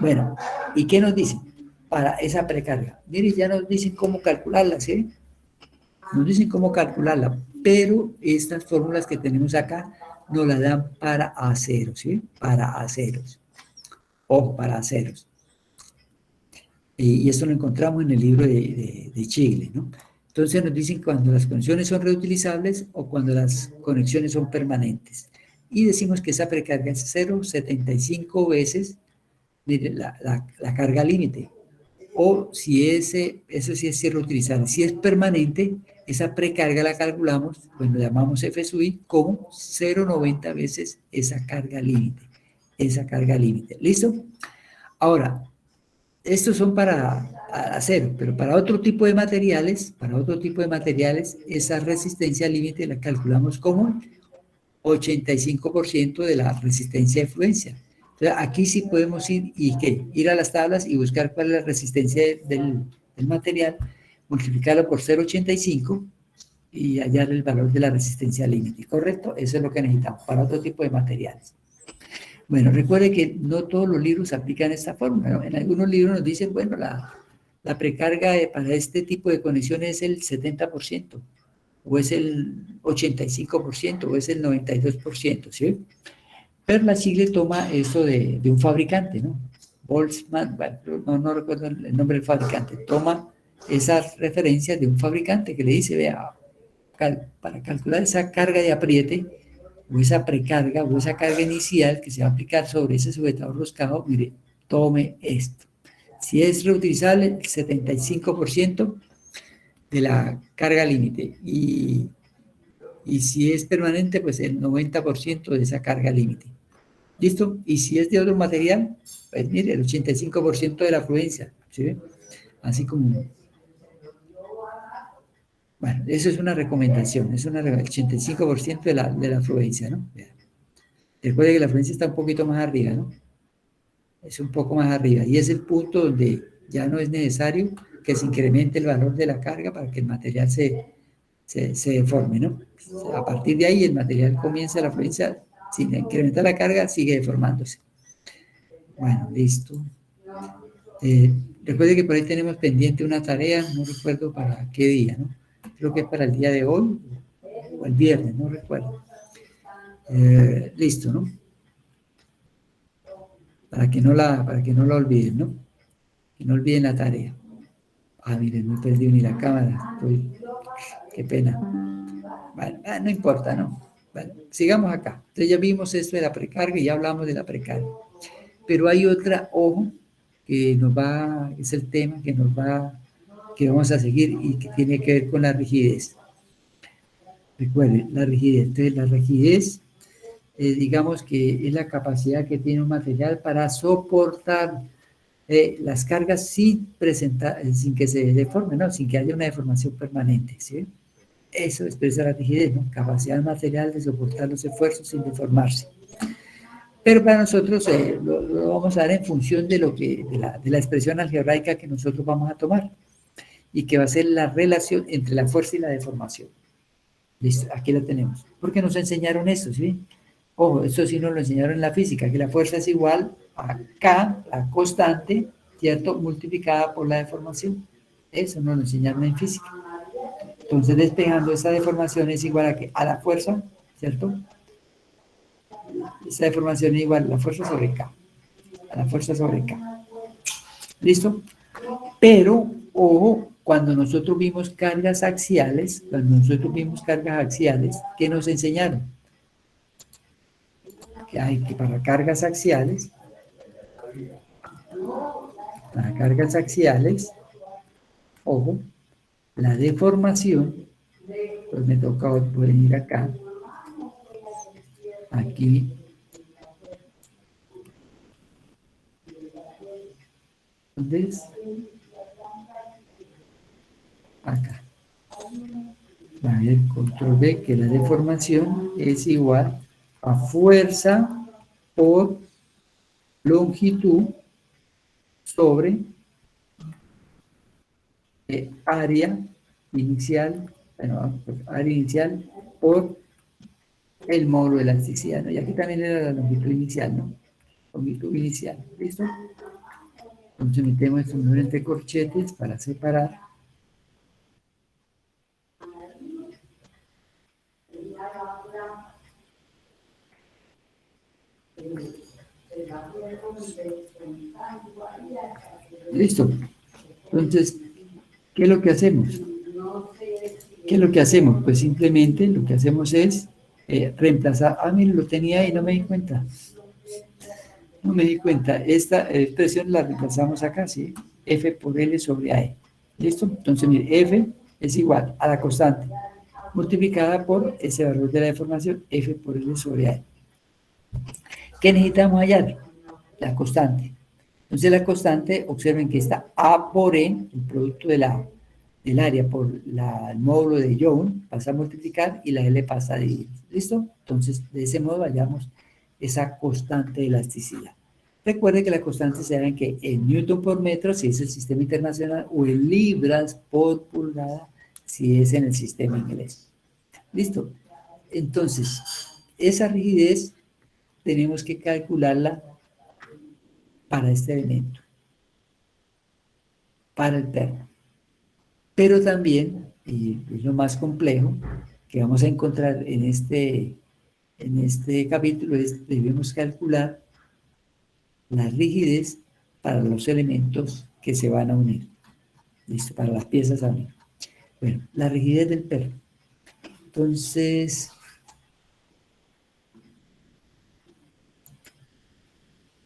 Bueno, ¿y qué nos dicen para esa precarga? Miren, ya nos dicen cómo calcularla, ¿sí? Nos dicen cómo calcularla, pero estas fórmulas que tenemos acá nos las dan para aceros, ¿sí? Para aceros. Ojo, para aceros. Y esto lo encontramos en el libro de Chile, ¿no? Entonces nos dicen cuando las conexiones son reutilizables o cuando las conexiones son permanentes. Y decimos que esa precarga es 0,75 veces, mire, la carga límite. O si eso sí es reutilizable. Si es permanente, esa precarga la calculamos, pues lo llamamos F sub I, como 0,90 veces esa carga límite. Esa carga límite. ¿Listo? Ahora, estos son para acero, pero para otro tipo de materiales, esa resistencia límite la calculamos como 85% de la resistencia de fluencia. Entonces, aquí sí podemos ir a las tablas y buscar cuál es la resistencia del material, multiplicarlo por 0,85 y hallar el valor de la resistencia límite, ¿correcto? Eso es lo que necesitamos para otro tipo de materiales. Bueno, recuerde que no todos los libros aplican esta fórmula, ¿no? En algunos libros nos dicen, bueno, la precarga para este tipo de conexiones es el 70%, o es el 85%, o es el 92%, ¿sí? Pero la Chile toma eso de un fabricante, ¿no? Boltzmann, bueno, no recuerdo el nombre del fabricante, toma esas referencias de un fabricante que le dice, vea, para calcular esa carga de apriete, o esa precarga, o esa carga inicial que se va a aplicar sobre ese sujetador roscado, mire, tome esto. Si es reutilizable, el 75% de la carga límite, y si es permanente, pues el 90% de esa carga límite. ¿Listo? Y si es de otro material, pues mire, el 85% de la fluencia, ¿sí? Así como... Bueno, eso es una recomendación, el 85% de la fluencia, ¿no? Recuerde que la fluencia está un poquito más arriba, ¿no? Es un poco más arriba, y es el punto donde ya no es necesario que se incremente el valor de la carga para que el material se deforme, ¿no? A partir de ahí el material comienza la fluencia, sin incrementar la carga, sigue deformándose. Bueno, listo. Recuerde que por ahí tenemos pendiente una tarea, no recuerdo para qué día, ¿no? Creo que es para el día de hoy o el viernes, no recuerdo. Listo, ¿no? Para que no la olviden, ¿no? Que no olviden la tarea. Ah, miren, no he perdido ni la cámara. Qué pena. Bueno, no importa, ¿no? Bueno, sigamos acá. Entonces ya vimos esto de la precarga y ya hablamos de la precarga. Pero hay otra, ojo, que es el tema que vamos a seguir y que tiene que ver con la rigidez. Recuerden, la rigidez. Entonces, la rigidez, digamos que es la capacidad que tiene un material para soportar las cargas sin que se deforme, ¿no? Sin que haya una deformación permanente, ¿sí? Eso expresa la rigidez, ¿no? Capacidad del material de soportar los esfuerzos sin deformarse. Pero para nosotros lo vamos a dar en función de la expresión algebraica que nosotros vamos a tomar y que va a ser la relación entre la fuerza y la deformación. Listo, aquí la tenemos. Porque nos enseñaron esto, ¿sí? Ojo, esto sí nos lo enseñaron en la física, que la fuerza es igual a K, la constante, ¿cierto? Multiplicada por la deformación. Eso nos lo enseñaron en física. Entonces, despejando esa deformación es igual a la fuerza, ¿cierto? esa deformación es igual a la fuerza sobre K, a la fuerza sobre K. ¿Listo? Pero, ojo, cuando nosotros vimos cargas axiales, ¿qué nos enseñaron? Que hay que para cargas axiales, ojo, la deformación, pues me toca venir acá, aquí, ¿dónde es? Acá. A ver, control B, que la deformación es igual a fuerza por longitud sobre área inicial, bueno, área inicial por el módulo de elasticidad, ¿no? Y aquí también era la longitud inicial, ¿no? Longitud inicial, ¿listo? Entonces metemos estos números entre corchetes para separar. Listo. Entonces, ¿qué es lo que hacemos? Pues simplemente lo que hacemos es reemplazar. Ah, mire, lo tenía y no me di cuenta. Esta expresión la reemplazamos acá, ¿sí? F por L sobre AE. ¿Listo? Entonces, mire, F es igual a la constante multiplicada por ese valor de la deformación, F por L sobre AE. ¿Qué necesitamos hallar? La constante. Entonces, la constante, observen que está A por E, el producto del área por el módulo de Young, pasa a multiplicar y la L pasa a dividir. ¿Listo? Entonces, de ese modo hallamos esa constante de elasticidad. Recuerde que la constante se da en que en newton por metro, si es el sistema internacional, o en libras por pulgada, si es en el sistema inglés. ¿Listo? Entonces, esa rigidez tenemos que calcularla para este elemento, para el perno. Pero también, y es lo más complejo que vamos a encontrar en este capítulo, es debemos calcular la rigidez para los elementos que se van a unir. Listo, para las piezas a unir. Bueno, la rigidez del perno. Entonces,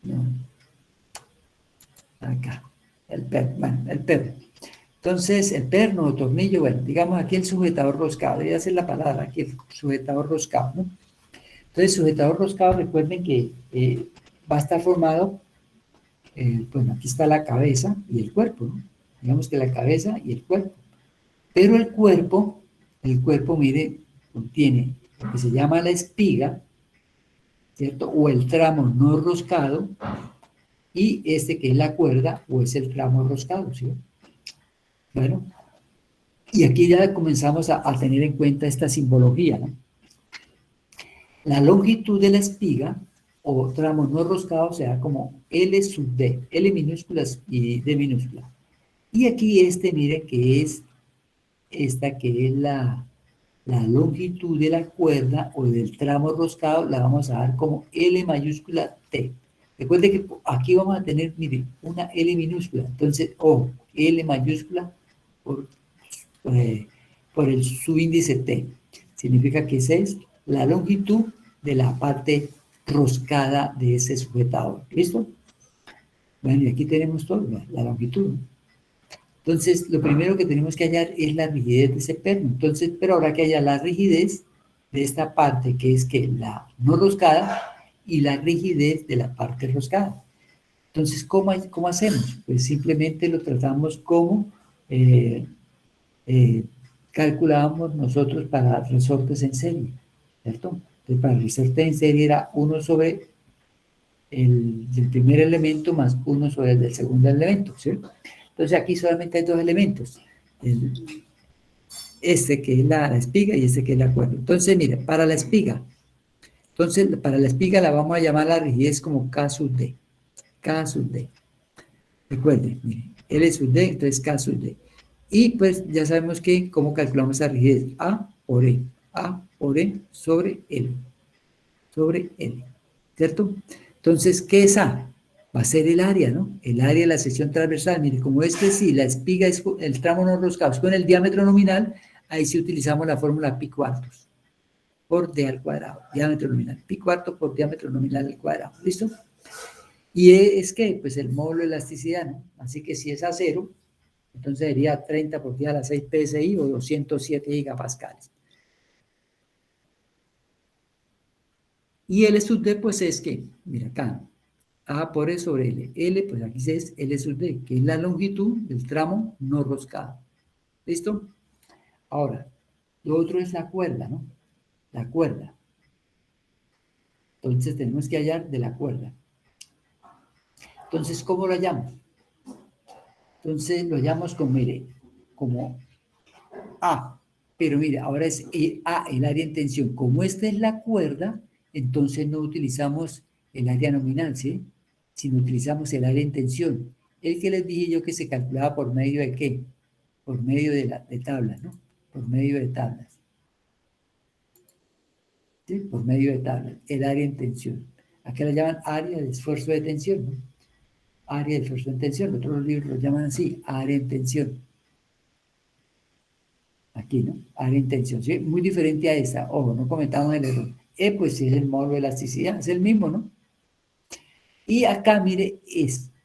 no, acá, el perno, bueno, el perno. Entonces, el perno o tornillo, bueno, digamos aquí el sujetador roscado, debería ser la palabra aquí, el sujetador roscado, ¿no? Entonces, sujetador roscado, recuerden que va a estar formado, bueno, aquí está la cabeza y el cuerpo, ¿no? Digamos que la cabeza y el cuerpo. Pero el cuerpo, mire, contiene lo que se llama la espiga, ¿cierto? O el tramo no roscado, y este que es la cuerda, o es el tramo roscado, ¿sí? Bueno, y aquí ya comenzamos a tener en cuenta esta simbología, ¿no? La longitud de la espiga o tramo no roscado se da como L sub D, L minúscula y D minúscula. Y aquí mire que es esta que es la longitud de la cuerda o del tramo roscado, la vamos a dar como L mayúscula T. Recuerde que aquí vamos a tener, mire, una L minúscula. Entonces, L mayúscula por el subíndice T. Significa que esa es la longitud de la parte roscada de ese sujetador. ¿Listo? Bueno, y aquí tenemos todo, la longitud. Entonces, lo primero que tenemos que hallar es la rigidez de ese perno. Entonces, pero ahora que hallar la rigidez de esta parte, que es que la no roscada, y la rigidez de la parte roscada. Entonces, ¿cómo hacemos? Pues simplemente lo tratamos como calculábamos nosotros para resortes en serie, ¿cierto? Entonces, para el resorte en serie era 1 sobre el del primer elemento más 1 sobre el del segundo elemento, ¿cierto? Entonces, aquí solamente hay dos elementos, este que es la espiga y este que es la cuerda. Entonces, mire, para la espiga, la vamos a llamar la rigidez como K sub D. K sub D. Recuerden, mire, L sub D, entonces K sub D. Y pues ya sabemos que cómo calculamos la rigidez. A por E sobre L. Sobre L. ¿cierto? Entonces, ¿qué es A? Va a ser el área, ¿no? El área de la sección transversal. Mire, como sí, la espiga es el tramo no roscado, es con el diámetro nominal, ahí sí utilizamos la fórmula pi cuartos por d al cuadrado, diámetro nominal. Pi cuarto por diámetro nominal al cuadrado, ¿listo? Y es que, pues el módulo de elasticidad, ¿no? Así que si es a 0, entonces sería 30 por 10 a la 6 PSI o 207 gigapascales. Y L sub D, pues es que, mira acá, A por E sobre L. L, pues aquí es L sub D, que es la longitud del tramo no roscado. ¿Listo? Ahora, lo otro es la cuerda, ¿no? La cuerda. Entonces tenemos que hallar de la cuerda. Entonces, ¿cómo lo hallamos? Entonces lo hallamos como, mire, como A. Pero mire, ahora es A, el área en tensión. Como esta es la cuerda, entonces no utilizamos el área nominal, ¿sí? Sino utilizamos el área en tensión. El que les dije yo que se calculaba por medio de ¿qué? Por medio de tablas, ¿no? Por medio de tablas. ¿Sí? Por medio de tablas. El área en tensión. Acá la llaman área de esfuerzo de tensión, ¿no? Área de esfuerzo en tensión. Otros libros lo llaman así, área en tensión. Aquí, ¿no? Área en tensión, ¿sí? Muy diferente a esta. Ojo, no cometamos el error. Pues sí es el módulo de elasticidad, es el mismo, ¿no? Y acá, mire,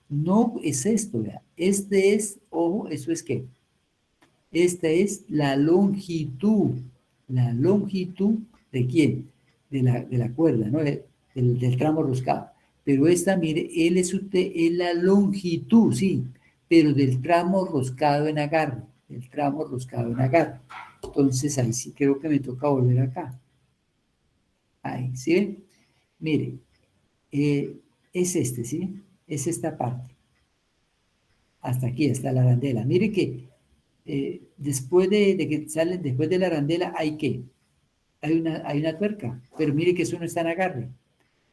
no es esto, ¿verdad? Este es, ojo, ¿eso es qué? Esta es la longitud. ¿La longitud de quién? De la cuerda, ¿no? Del tramo roscado. Pero esta, mire, L sub T es la longitud, sí, pero del tramo roscado en agarre. Del tramo roscado en agarre. Entonces, ahí sí creo que me toca volver acá. Ahí, ¿sí ven? Mire, es este, ¿sí? Es esta parte. Hasta aquí, hasta la arandela. Mire que después de que salen, después de la arandela, ¿hay qué? Hay una tuerca, pero mire que eso no está en agarre.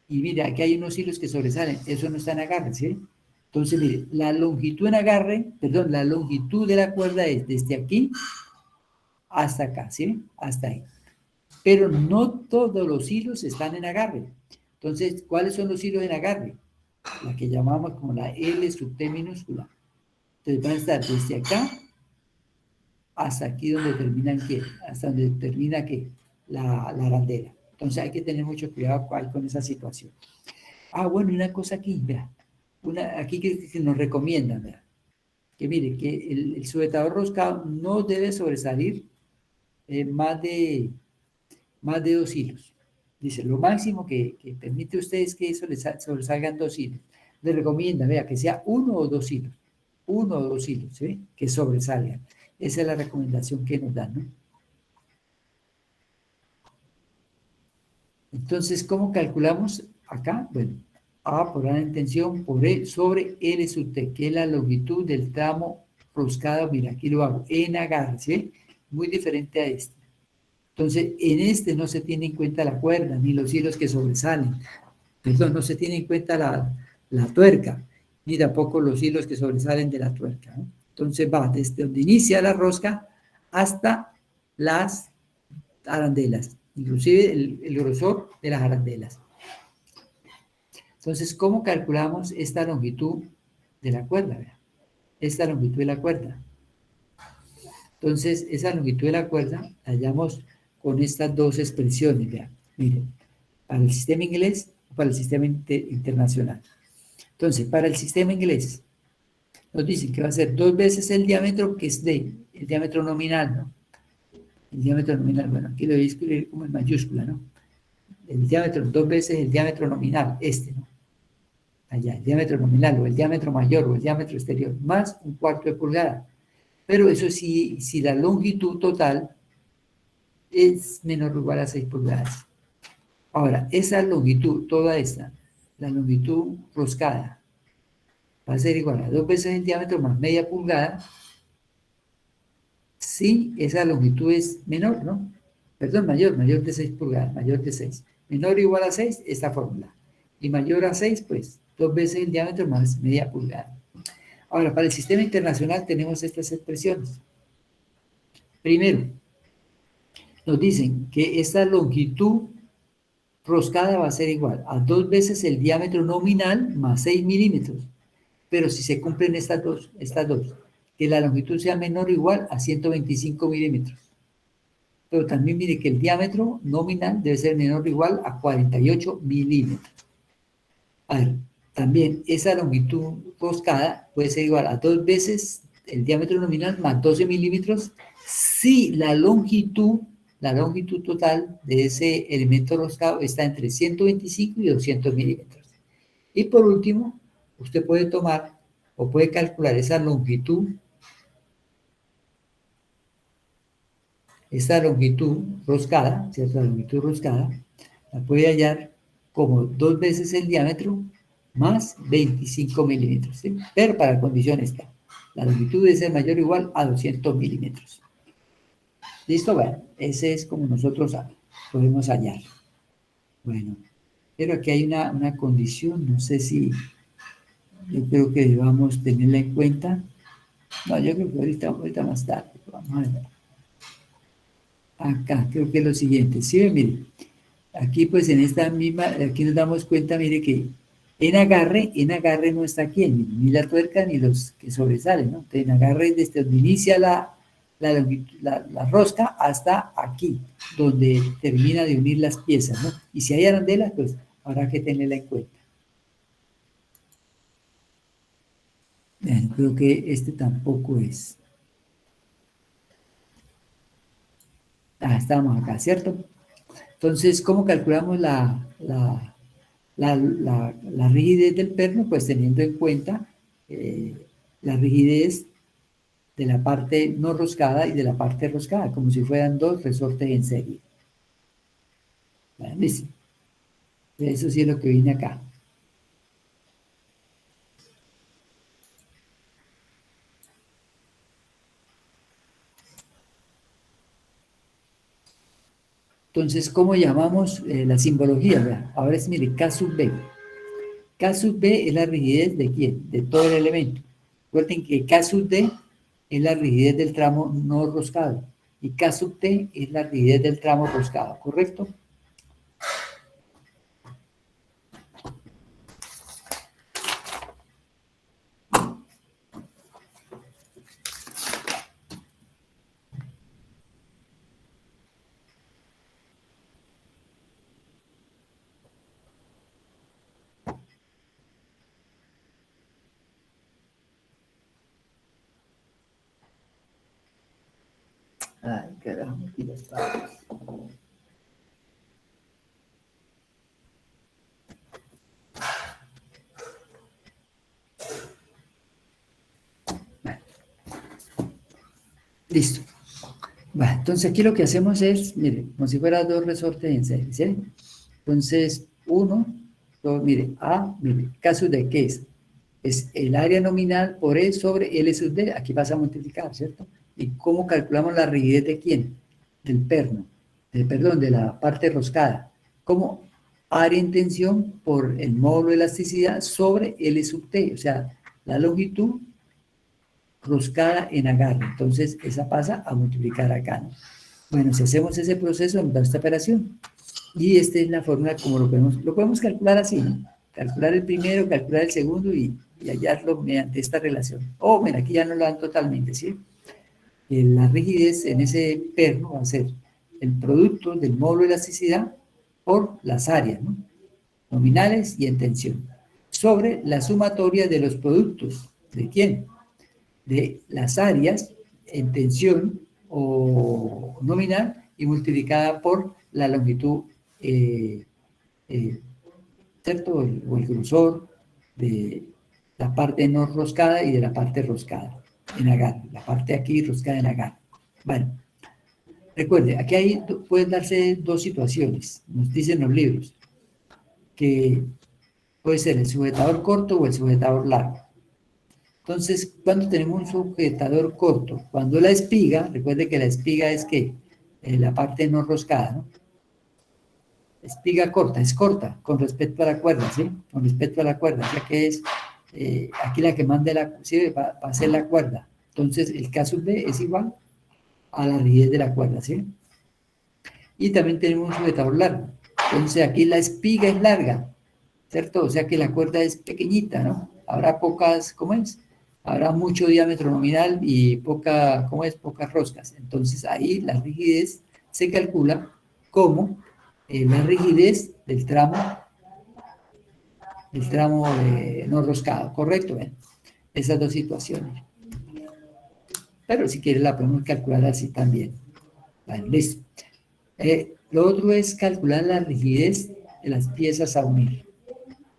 Y mire, aquí hay unos hilos que sobresalen, eso no está en agarre, ¿sí? Entonces, mire, la longitud en agarre, perdón, la longitud de la cuerda es desde aquí hasta acá, ¿sí? Hasta ahí. Pero no todos los hilos están en agarre. Entonces, ¿cuáles son los hilos en agarre? La que llamamos como la L sub T minúscula. Entonces van a estar desde acá hasta aquí donde terminan ¿qué? Hasta donde termina ¿qué? La arandela. Entonces hay que tener mucho cuidado con esa situación. Bueno, y una cosa aquí, vea. Aquí que nos recomiendan, vea. Que mire, que el sujetador roscado no debe sobresalir más de 2 hilos. Dice, lo máximo que permite ustedes que eso les sobresalgan 2 hilos. Le recomienda, vea, que sea 1 o 2 hilos. 1 o 2 hilos, ¿sí? Que sobresalgan. Esa es la recomendación que nos dan, ¿no? Entonces, ¿cómo calculamos acá? Bueno, A por A en tensión por E sobre L sub T, que es la longitud del tramo roscado. Mira, aquí lo hago, en agarre, ¿sí? Muy diferente a este. Entonces, en este no se tiene en cuenta la cuerda, ni los hilos que sobresalen. Perdón, no se tiene en cuenta la tuerca, ni tampoco los hilos que sobresalen de la tuerca, ¿no? Entonces va desde donde inicia la rosca hasta las arandelas, inclusive el grosor de las arandelas. Entonces, ¿cómo calculamos esta longitud de la cuerda? Esta longitud de la cuerda. Entonces, esa longitud de la cuerda la hallamos con estas dos expresiones, vean. Miren, para el sistema inglés o para el sistema internacional. Entonces, para el sistema inglés, nos dicen que va a ser 2 veces el diámetro que es el diámetro nominal, ¿no? El diámetro nominal, bueno, aquí lo voy a escribir como en mayúscula, ¿no? El diámetro, 2 veces el diámetro nominal, ¿no? Allá, el diámetro nominal, o el diámetro mayor, o el diámetro exterior, más 1/4 de pulgada. Pero eso sí, si la longitud total es menor o igual a 6 pulgadas. Ahora, esa longitud, toda esta, la longitud roscada, va a ser igual a 2 veces el diámetro más media pulgada, si esa longitud es menor, ¿no? Perdón, mayor de 6 pulgadas, mayor de 6. Menor o igual a 6, esta fórmula. Y mayor a 6, pues, 2 veces el diámetro más media pulgada. Ahora, para el sistema internacional tenemos estas expresiones. Primero, nos dicen que esta longitud roscada va a ser igual a 2 veces el diámetro nominal más 6 milímetros. Pero si se cumplen estas dos, que la longitud sea menor o igual a 125 milímetros. Pero también mire que el diámetro nominal debe ser menor o igual a 48 milímetros. A ver, también esa longitud roscada puede ser igual a 2 veces el diámetro nominal más 12 milímetros si la longitud total de ese elemento roscado está entre 125 y 200 milímetros. Y por último, usted puede tomar o puede calcular esa longitud roscada, ¿cierto? La longitud roscada, la puede hallar como 2 veces el diámetro más 25 milímetros, ¿sí? Pero para condición esta, la longitud debe ser mayor o igual a 200 milímetros. ¿Listo? Bueno, ese es como nosotros podemos hallar. Bueno, pero aquí hay una condición, no sé si yo creo que debamos tenerla en cuenta. No, yo creo que ahorita más tarde. Vamos a ver. Acá, creo que es lo siguiente. Sí, mire, aquí pues en esta misma, aquí nos damos cuenta, mire que en agarre no está aquí, ni la tuerca ni los que sobresalen, ¿no? Entonces en agarre desde donde inicia la rosca hasta aquí, donde termina de unir las piezas, ¿no? Y si hay arandelas, pues habrá que tenerla en cuenta. Bien, creo que este tampoco es. Estamos acá, ¿cierto? Entonces, ¿cómo calculamos la rigidez del perno? Pues teniendo en cuenta la rigidez de la parte no roscada y de la parte roscada, como si fueran dos resortes en serie. ¿Vale? Eso sí es lo que viene acá. Entonces, ¿cómo llamamos la simbología? ¿Verdad? Ahora es, mire, K sub B. K sub B es la rigidez de ¿quién? De todo el elemento. Recuerden que K sub D es la rigidez del tramo no roscado y K sub T es la rigidez del tramo roscado, ¿correcto? Ay, carajo, aquí las palabras. Listo. Bueno, entonces aquí lo que hacemos es, mire, como si fuera dos resortes en serie, ¿sí? Entonces, uno, dos, mire, mire, caso de qué es el área nominal por E sobre L sub D, aquí vas a multiplicar, ¿cierto? ¿Y cómo calculamos la rigidez de quién? Del perno, perdón, de la parte roscada. ¿Cómo? Área en tensión por el módulo de elasticidad sobre L sub T, o sea, la longitud roscada en agarre. Entonces, esa pasa a multiplicar acá, ¿no? Bueno, si hacemos ese proceso, nos da esta operación. Y esta es la fórmula como lo podemos calcular así, ¿no? Calcular el primero, calcular el segundo y hallarlo mediante esta relación. Mira, aquí ya no lo dan totalmente, ¿sí? La rigidez en ese perno va a ser el producto del módulo de elasticidad por las áreas, ¿no? Nominales y en tensión, sobre la sumatoria de los productos. ¿De quién? De las áreas en tensión o nominal y multiplicada por la longitud, ¿cierto? O el grosor de la parte no roscada y de la parte roscada en agarre, la parte aquí roscada en agarre. Bueno, recuerde, aquí pueden darse dos situaciones, nos dicen los libros, que puede ser el sujetador corto o el sujetador largo. Entonces, cuando tenemos un sujetador corto, cuando la espiga, recuerde que la espiga es que la parte no roscada, ¿no? Espiga corta, es corta con respecto a la cuerda, ¿sí? Con respecto a la cuerda, ya que es aquí la que manda sirve para hacer la cuerda. Entonces, el K sub B es igual a la rigidez de la cuerda, ¿sí? Y también tenemos un sujetador largo. Entonces aquí la espiga es larga, ¿cierto? O sea que la cuerda es pequeñita, ¿no? Habrá pocas, ¿cómo es? Habrá mucho diámetro nominal y poca, ¿cómo es? Pocas roscas. Entonces ahí la rigidez se calcula como la rigidez del tramo no roscado, ¿correcto? ¿Eh? Esas dos situaciones. Pero si quieres la podemos calcular así también. Vale, listo. Lo otro es calcular la rigidez de las piezas a unir.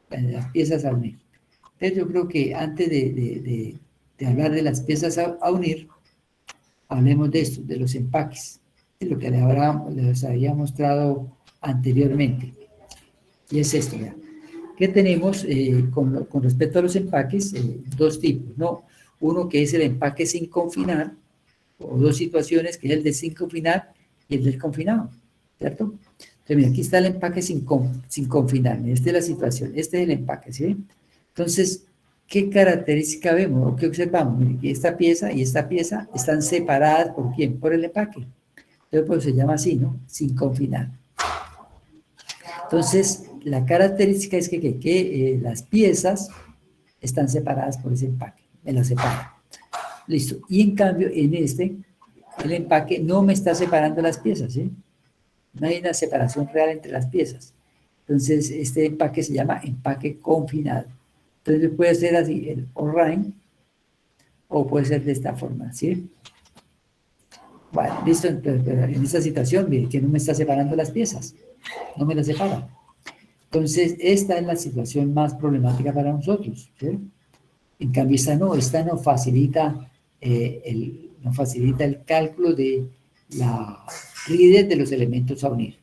De las piezas a unir. Entonces yo creo que antes de hablar de las piezas a unir, hablemos de esto, de los empaques, de lo que les había mostrado anteriormente. Y es esto, ya. ¿Qué tenemos con respecto a los empaques? Dos tipos, ¿no? Uno que es el empaque sin confinar, o dos situaciones, que es el de sin confinar y el del confinado, ¿cierto? Entonces, mira, aquí está el empaque sin confinar, esta es la situación, este es el empaque, ¿sí? Entonces, ¿qué característica vemos o qué observamos? Mire, que esta pieza y esta pieza están separadas, ¿por quién? Por el empaque. Entonces, pues se llama así, ¿no? Sin confinar. Entonces, la característica es que las piezas están separadas por ese empaque, me las separa. Listo. Y en cambio, en este, el empaque no me está separando las piezas, ¿sí? No hay una separación real entre las piezas. Entonces, este empaque se llama empaque confinado. Entonces, puede ser así, el O-ring, o puede ser de esta forma, ¿sí? Bueno, listo. Entonces, en esta situación, mire, que no me está separando las piezas. No me las separa. Entonces, esta es la situación más problemática para nosotros, ¿sí? En cambio, esta no facilita, no facilita el cálculo de la rigidez de los elementos a unir.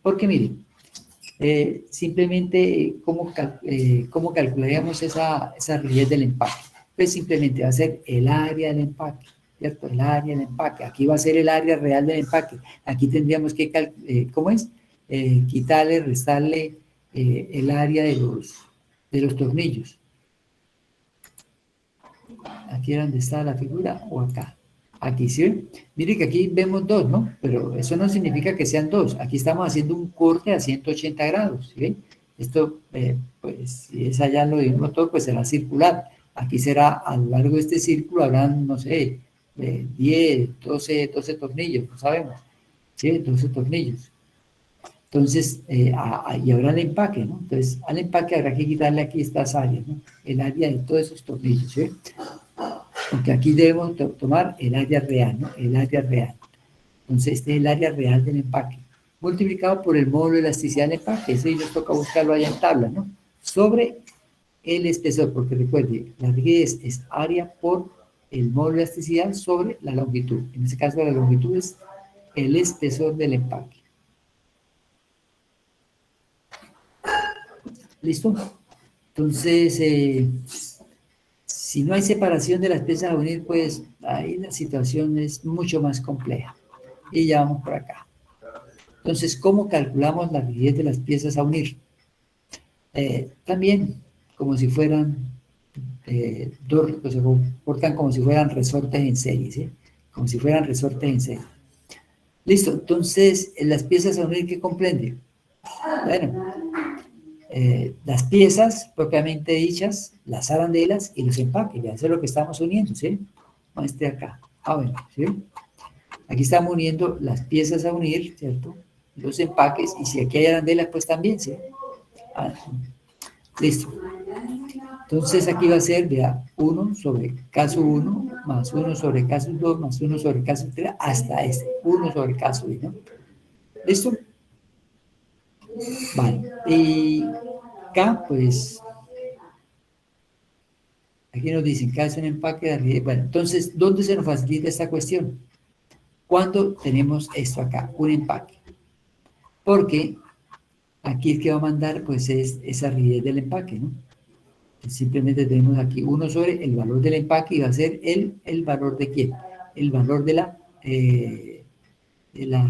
Porque miren, simplemente, ¿cómo calcularíamos esa rigidez del empaque? Pues simplemente va a ser el área del empaque, ¿cierto? El área del empaque. Aquí va a ser el área real del empaque. Aquí tendríamos que, ¿cómo es? Quitarle, restarle el área de los tornillos. Aquí es donde está la figura, o acá. Aquí, ¿sí ven? Mire que aquí vemos dos, ¿no? Pero eso no significa que sean dos. Aquí estamos haciendo un corte a 180 grados, ¿sí ven? Esto, pues, si es allá lo de un motor, pues será circular. Aquí será, a lo largo de este círculo, habrán, no sé, 10, 12 tornillos, no sabemos. ¿Sí? 12 tornillos. Entonces, y habrá el empaque, ¿no? Entonces, al empaque habrá que quitarle aquí estas áreas, ¿no? El área de todos esos tornillos, ¿sí? Porque aquí debemos tomar el área real, ¿no? El área real. Entonces, este es el área real del empaque, multiplicado por el módulo de elasticidad del empaque. Eso nos toca buscarlo allá en tabla, ¿no? Sobre el espesor, porque recuerde, la rigidez es área por el módulo de elasticidad sobre la longitud. En este caso, la longitud es el espesor del empaque. ¿Listo? Entonces, si no hay separación de las piezas a unir, pues ahí la situación es mucho más compleja. Y ya vamos por acá. Entonces, ¿cómo calculamos la rigidez de las piezas a unir? También, como si fueran se comportan como si fueran resortes en serie, ¿sí? Como si fueran resortes en serie. Listo, entonces, las piezas a unir, ¿qué comprende? Bueno, las piezas propiamente dichas, las arandelas y los empaques, ya eso es lo que estamos uniendo, ¿sí? Con este acá, bueno, ¿sí? Aquí estamos uniendo las piezas a unir, ¿cierto? Los empaques, y si aquí hay arandelas, pues también, ¿sí? Listo. Entonces aquí va a ser, vea, 1 sobre caso 1, más 1 sobre caso 2, más 1 sobre caso 3, hasta este, 1 sobre caso 1, ¿no? ¿Listo? Vale. Y acá, pues, aquí nos dicen que hace un empaque de rigidez. Bueno, entonces, ¿dónde se nos facilita esta cuestión? Cuando tenemos esto acá, un empaque. Porque aquí el que va a mandar, pues, es esa rigidez del empaque, ¿no? Entonces, simplemente tenemos aquí 1 sobre el valor del empaque y va a ser el valor de ¿quién? El valor de la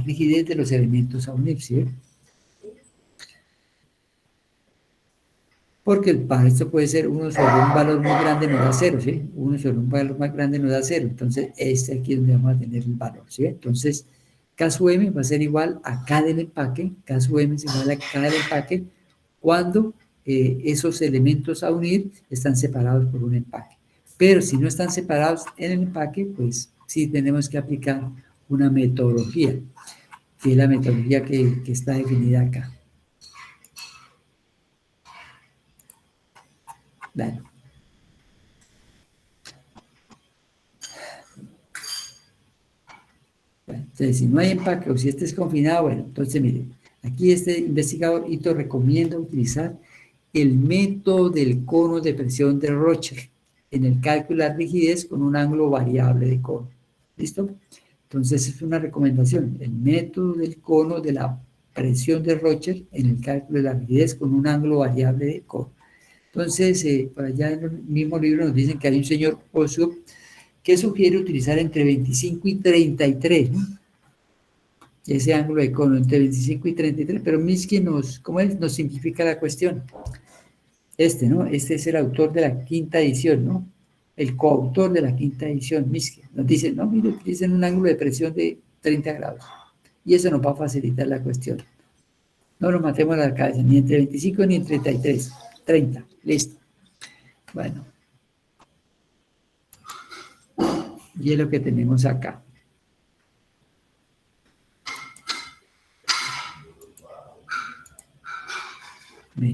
rigidez de los elementos a unir, ¿sí? Porque para esto puede ser 1 sobre un valor muy grande nos da 0, ¿sí? 1 sobre un valor más grande nos da 0. Entonces, este aquí es donde vamos a tener el valor, ¿sí? Entonces, K sub m va a ser igual a K del empaque, K sub m es igual a K del empaque, cuando esos elementos a unir están separados por un empaque. Pero si no están separados en el empaque, pues sí tenemos que aplicar una metodología, que es la metodología que está definida acá. Dale. Bueno, entonces, si no hay empaque o si este es confinado, bueno, entonces mire, aquí este investigador Ito recomienda utilizar el método del cono de presión de Rocher en el cálculo de la rigidez con un ángulo variable de cono. ¿Listo? Entonces es una recomendación, el método del cono de la presión de Rocher en el cálculo de la rigidez con un ángulo variable de cono. Entonces, por allá en el mismo libro nos dicen que hay un señor Ossoff que sugiere utilizar entre 25 y 33, ¿no? Ese ángulo de cono entre 25 y 33, pero Minsky nos simplifica la cuestión. ¿No? Este es el autor de la quinta edición, ¿no? El coautor de la quinta edición, Minsky. Nos dice, no, mire, utilicen un ángulo de presión de 30 grados. Y eso nos va a facilitar la cuestión. No nos matemos la cabeza, ni entre 25 ni entre 33. 30, listo. Bueno. Y es lo que tenemos acá.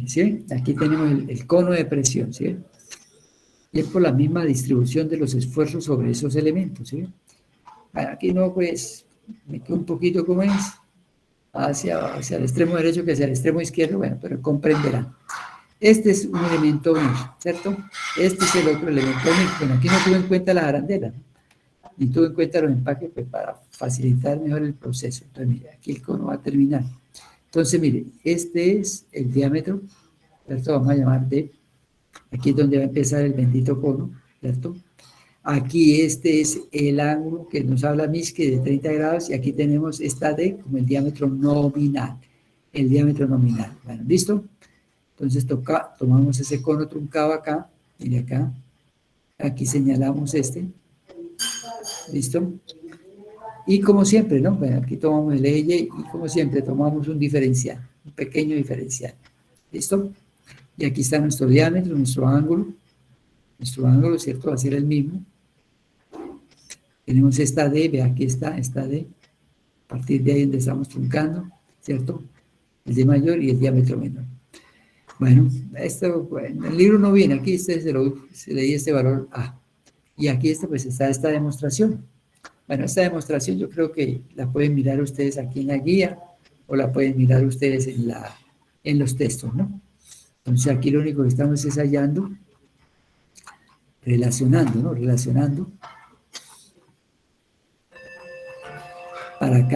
¿Sí? Aquí tenemos el cono de presión, ¿sí? Y es por la misma distribución de los esfuerzos sobre esos elementos, ¿sí? Aquí no, pues, me quedo un poquito como es, hacia el extremo derecho que hacia el extremo izquierdo, bueno, pero comprenderán. Este es un elemento unir, ¿cierto? Este es el otro elemento unir. Bueno, aquí no tuve en cuenta las arandelas, ¿no? Ni tuve en cuenta los empaques, pues, para facilitar mejor el proceso. Entonces, mire, aquí el cono va a terminar. Entonces, mire, este es el diámetro, ¿cierto? Vamos a llamar D. Aquí es donde va a empezar el bendito cono, ¿cierto? Aquí este es el ángulo que nos habla Minsky de 30 grados y aquí tenemos esta D como el diámetro nominal. El diámetro nominal. Bueno, ¿listo? Entonces tomamos ese cono truncado acá, mire acá. Aquí señalamos este. ¿Listo? Y como siempre, ¿no? Bueno, aquí tomamos el eje y como siempre tomamos un diferencial, un pequeño diferencial. ¿Listo? Y aquí está nuestro diámetro, nuestro ángulo, ¿cierto? Va a ser el mismo. Tenemos esta D, ve, aquí está, esta D. A partir de ahí donde estamos truncando, ¿cierto? El D mayor y el diámetro menor. Bueno, esto, bueno, el libro no viene, aquí se le di este valor A. Y aquí pues está esta demostración. Bueno, esta demostración yo creo que la pueden mirar ustedes aquí en la guía o la pueden mirar ustedes en los textos, ¿no? Entonces aquí lo único que estamos es hallando, relacionando, ¿no? Relacionando para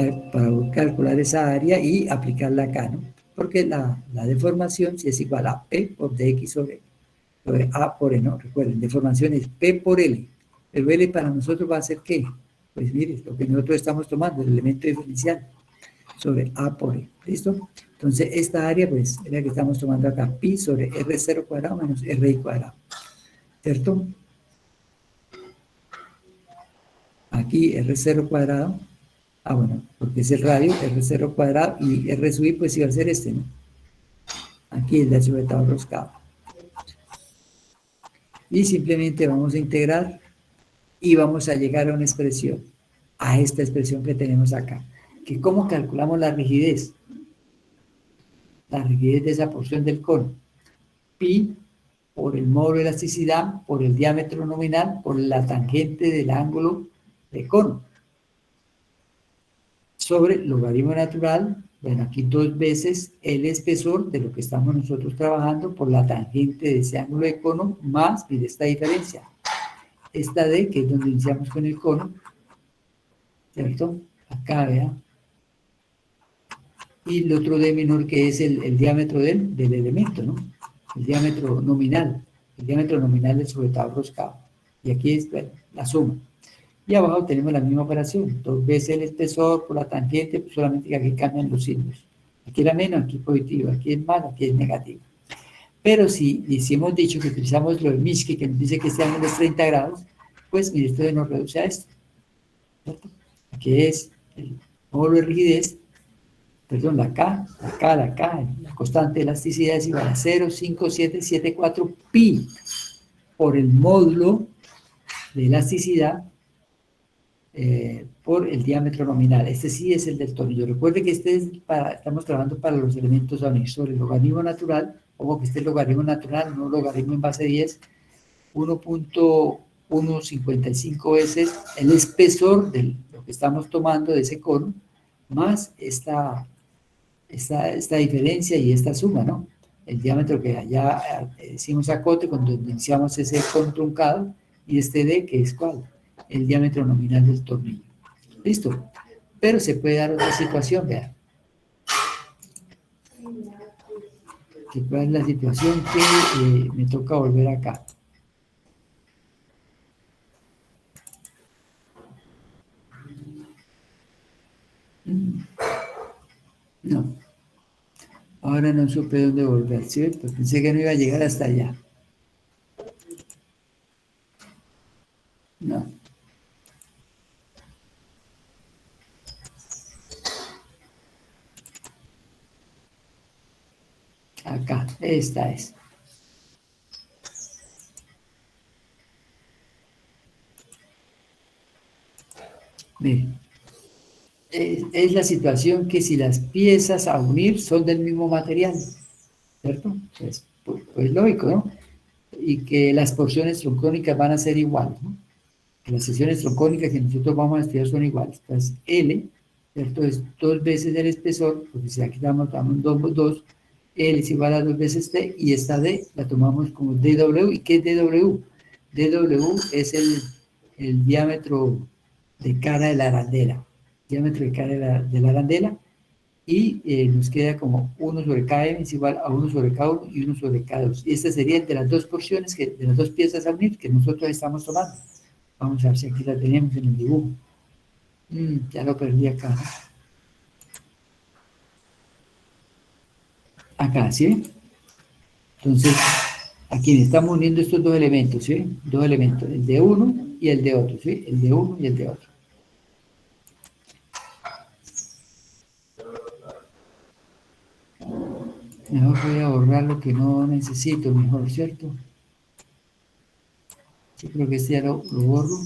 calcular esa área y aplicarla acá, ¿no? Porque la deformación si es igual a P por dx sobre A por E, ¿no? Recuerden, deformación es P por L. Pero L para nosotros va a ser ¿qué? Pues mire, lo que nosotros estamos tomando, el elemento diferencial, sobre A por E. ¿Listo? Entonces, esta área, pues, es la que estamos tomando acá, pi sobre R0 cuadrado menos RI cuadrado. ¿Cierto? Aquí R0 cuadrado, bueno, porque es el radio, R0 cuadrado, y R sub I, pues iba a ser este, ¿no? Aquí es la sobre roscado. Y simplemente vamos a integrar y vamos a llegar a una expresión, a esta expresión que tenemos acá. Que ¿cómo calculamos la rigidez? La rigidez de esa porción del cono. Pi por el módulo de elasticidad, por el diámetro nominal, por la tangente del ángulo de cono. Sobre logaritmo natural, bueno, aquí 2 veces el espesor de lo que estamos nosotros trabajando por la tangente de ese ángulo de cono, más, mire esta diferencia. Esta D, que es donde iniciamos con el cono, ¿cierto? Acá, vean. Y el otro D menor que es el diámetro del elemento, ¿no? El diámetro nominal. El diámetro nominal del sujetador roscado. Y aquí es, bueno, la suma. Y abajo tenemos la misma operación. 2 veces el espesor por la tangente, pues solamente que aquí cambian los signos. Aquí era menos, aquí positivo, aquí es más, aquí es negativo. Pero si hemos dicho que utilizamos lo de Minsky, que nos dice que este ángulo es 30 grados, pues mire, esto nos reduce a esto. ¿Cierto? Aquí es módulo de rigidez, perdón, la K, la constante de elasticidad es igual a 0,5774 pi por el módulo de elasticidad por el diámetro nominal. Este sí es el del tornillo. Recuerde que estamos trabajando para los elementos a unir sobre el logaritmo natural, como que este es logaritmo natural, no logaritmo en base 10, 1.155 veces el espesor de lo que estamos tomando de ese cono, más esta diferencia y esta suma, ¿no? El diámetro que allá decimos acote cuando iniciamos ese cono truncado, y este D, que es ¿cuál? El diámetro nominal del tornillo. ¿Listo? Pero se puede dar otra situación, vean. ¿Cuál es la situación que me toca volver acá? No. Ahora no supe dónde volver, ¿cierto? Pensé que no iba a llegar hasta allá. No. Acá, esta es. Miren, es la situación que si las piezas a unir son del mismo material, ¿cierto? Pues lógico, ¿no? Y que las porciones troncónicas van a ser iguales, ¿no? Que las secciones troncónicas que nosotros vamos a estudiar son iguales. Entonces, L, ¿cierto? Es 2 veces el espesor, porque si aquí damos 2, L es igual a 2 veces T, y esta D la tomamos como DW. ¿Y qué es DW? DW es el diámetro de cara de la arandela. Diámetro de cara de la arandela, y nos queda como 1 sobre KM es igual a 1 sobre K1 y 1 sobre K2. Y esta sería de las dos porciones, de las dos piezas a unir que nosotros estamos tomando. Vamos a ver si aquí la tenemos en el dibujo. Ya lo perdí acá. Acá, ¿sí? Entonces, aquí estamos uniendo estos dos elementos, ¿sí? Dos elementos, el de uno y el de otro, ¿sí? El de uno y el de otro. Mejor voy a borrar lo que no necesito, mejor, ¿cierto? Yo creo que este ya lo borro.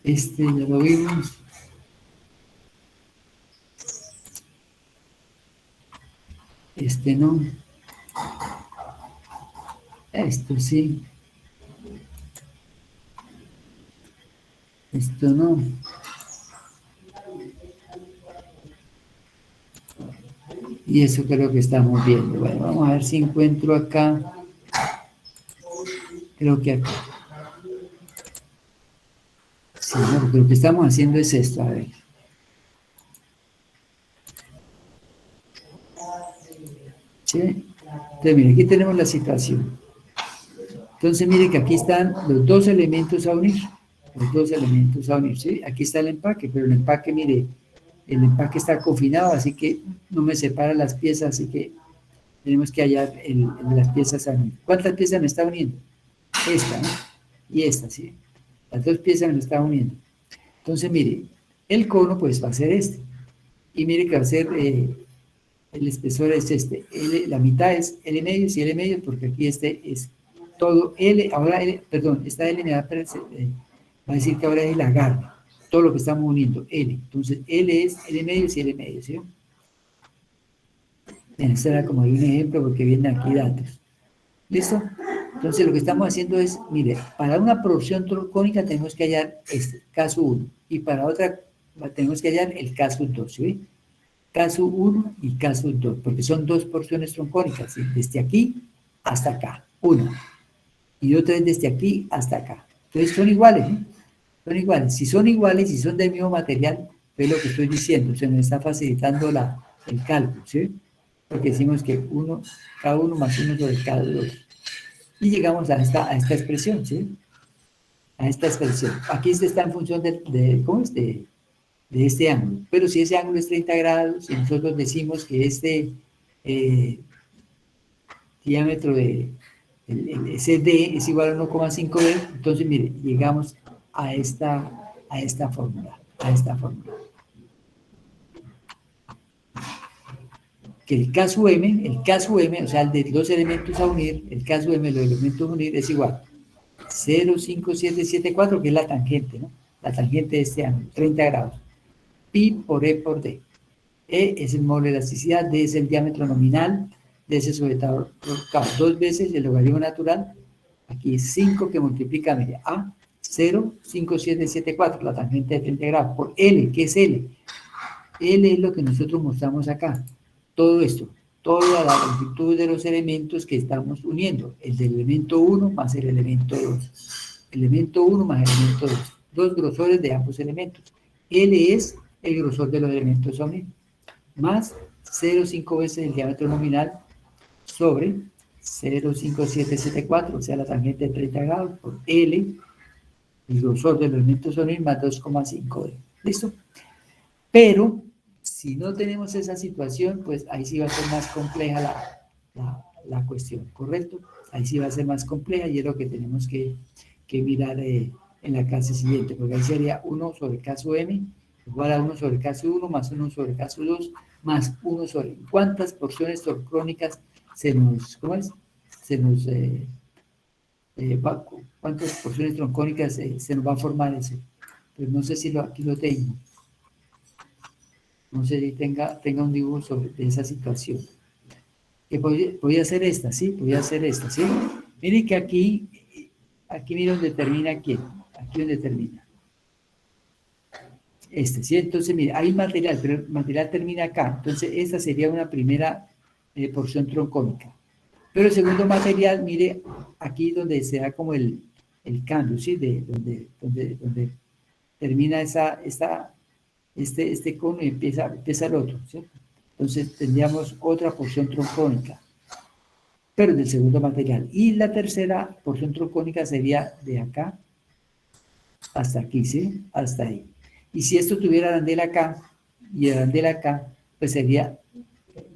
Este ya lo vimos. Este no. Esto sí. Esto no. Y eso creo que estamos viendo. Bueno, vamos a ver si encuentro acá. Creo que acá. Sí, no, porque lo que estamos haciendo es esto, a ver. ¿Sí? Entonces, mire, aquí tenemos la situación. Entonces, mire que aquí están los dos elementos a unir. Los dos elementos a unir, ¿sí? Aquí está el empaque, pero el empaque, mire, el empaque está confinado, así que no me separa las piezas, así que tenemos que hallar las piezas a unir. ¿Cuántas piezas me está uniendo? Esta, ¿no? Y esta, ¿sí? Las dos piezas me están uniendo. Entonces, mire, el cono pues va a ser este. Y mire que va a ser, el espesor es este. La mitad es L medio, y L medio, porque aquí este es todo L. Ahora, perdón, esta L me va a decir que ahora es el agarre. Todo lo que estamos uniendo, L. Entonces, L es L medio y L medio, ¿sí? Bien, este era como un ejemplo porque vienen aquí datos. ¿Listo? Entonces, lo que estamos haciendo es, mire, para una porción troncónica tenemos que hallar este, caso 1, y para otra tenemos que hallar el caso 2, ¿sí? Caso 1 y caso 2, porque son dos porciones troncónicas, ¿sí? Desde aquí hasta acá, una, y otra es desde aquí hasta acá. Entonces, son iguales, ¿eh? Son iguales. Si son iguales, si son del mismo material, es lo que estoy diciendo, se nos está facilitando el cálculo, ¿sí? Porque decimos que cada uno más uno sobre cada dos. Y llegamos a esta expresión, ¿sí? A esta expresión. Aquí está en función ¿cómo es? De este ángulo. Pero si ese ángulo es 30 grados y nosotros decimos que este diámetro de ese D es igual a 1,5D, entonces mire, llegamos a esta fórmula, que el caso M, o sea, el de los elementos a unir, el caso M de los elementos a unir es igual 0,5774, que es la tangente, ¿no? La tangente de este ángulo, 30 grados. Pi por E por D. E es el módulo de elasticidad, D es el diámetro nominal de ese sujetador dos veces el logaritmo natural. Aquí es 5 que multiplica media A, 0,5774, la tangente de 30 grados, por L, ¿qué es L? L es lo que nosotros mostramos acá. Todo esto, toda la longitud de los elementos que estamos uniendo, el del elemento 1 más el elemento 2. Elemento 1 más el elemento 2. Dos grosores de ambos elementos. L es el grosor de los elementos a unir, más 0,5 veces el diámetro nominal sobre 0,5774, o sea, la tangente de 30 grados, por L, el grosor de los elementos a unir, más 2,5D. ¿Listo? Pero si no tenemos esa situación, pues ahí sí va a ser más compleja la cuestión, ¿correcto? Ahí sí va a ser más compleja y es lo que tenemos que mirar en la clase siguiente, porque ahí sería 1 sobre el caso M igual a 1 sobre el caso 1 más 1 sobre el caso 2 más 1 sobre... ¿Cuántas porciones torcrónicas se nos... ¿Cómo es? Se nos... ¿cuántas porciones troncónicas se nos va a formar eso? Pues no sé si aquí lo tengo. No sé si tenga un dibujo sobre esa situación. Que podía ser esta, ¿sí? Podía ser esta, ¿sí? Miren que aquí mira donde termina quién. Aquí donde termina. ¿Sí? Entonces, mire, hay material, pero el material termina acá. Entonces, esta sería una primera porción troncónica. Pero el segundo material, mire, aquí donde se da como el cambio, ¿sí? Donde termina este cono y empieza el otro, ¿sí? Entonces tendríamos otra porción troncónica, pero del segundo material. Y la tercera porción troncónica sería de acá hasta aquí, ¿sí? Hasta ahí. Y si esto tuviera arandela acá y arandela acá, pues sería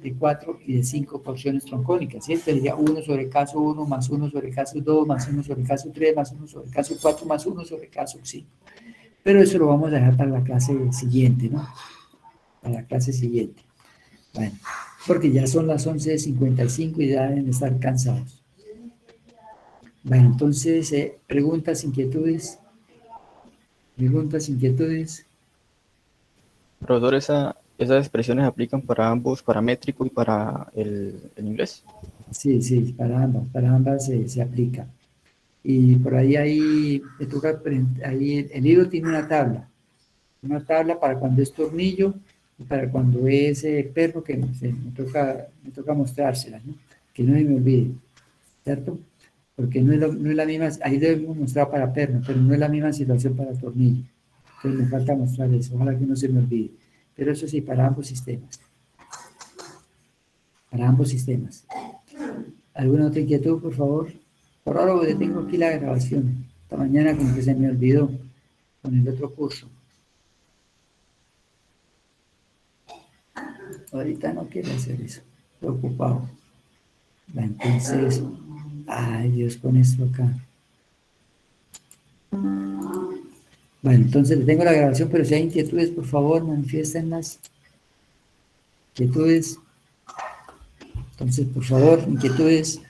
de 4 y de 5 porciones troncónicas, ¿sí? Sería 1 sobre el caso 1, más 1 sobre el caso 2, más 1 sobre el caso 3, más 1 sobre el caso 4, más 1 sobre el caso 5. Pero eso lo vamos a dejar para la clase siguiente, ¿no? Para la clase siguiente. Bueno, porque ya son las 11:55 y ya deben estar cansados. Bueno, entonces, preguntas, inquietudes. Profesor, ¿esas expresiones aplican para ambos, para métrico y para el inglés? Sí, para ambas se aplica. Y por ahí me toca, ahí el libro tiene una tabla para cuando es tornillo y para cuando es perro, que me toca mostrársela, ¿no? Que no se me olvide, ¿cierto? Porque no es la misma, ahí debemos mostrar para perro, pero no es la misma situación para tornillo. Entonces me falta mostrar eso, ojalá que no se me olvide. Pero eso sí, para ambos sistemas. ¿Alguna otra inquietud, por favor? Por ahora porque tengo aquí la grabación. Esta mañana como que se me olvidó con el otro curso. Ahorita no quiero hacer eso. Estoy ocupado. Entonces, ay Dios, con esto acá. Bueno, entonces le tengo la grabación, pero si hay inquietudes, por favor, manifiéstenlas. Inquietudes. Entonces, por favor, inquietudes.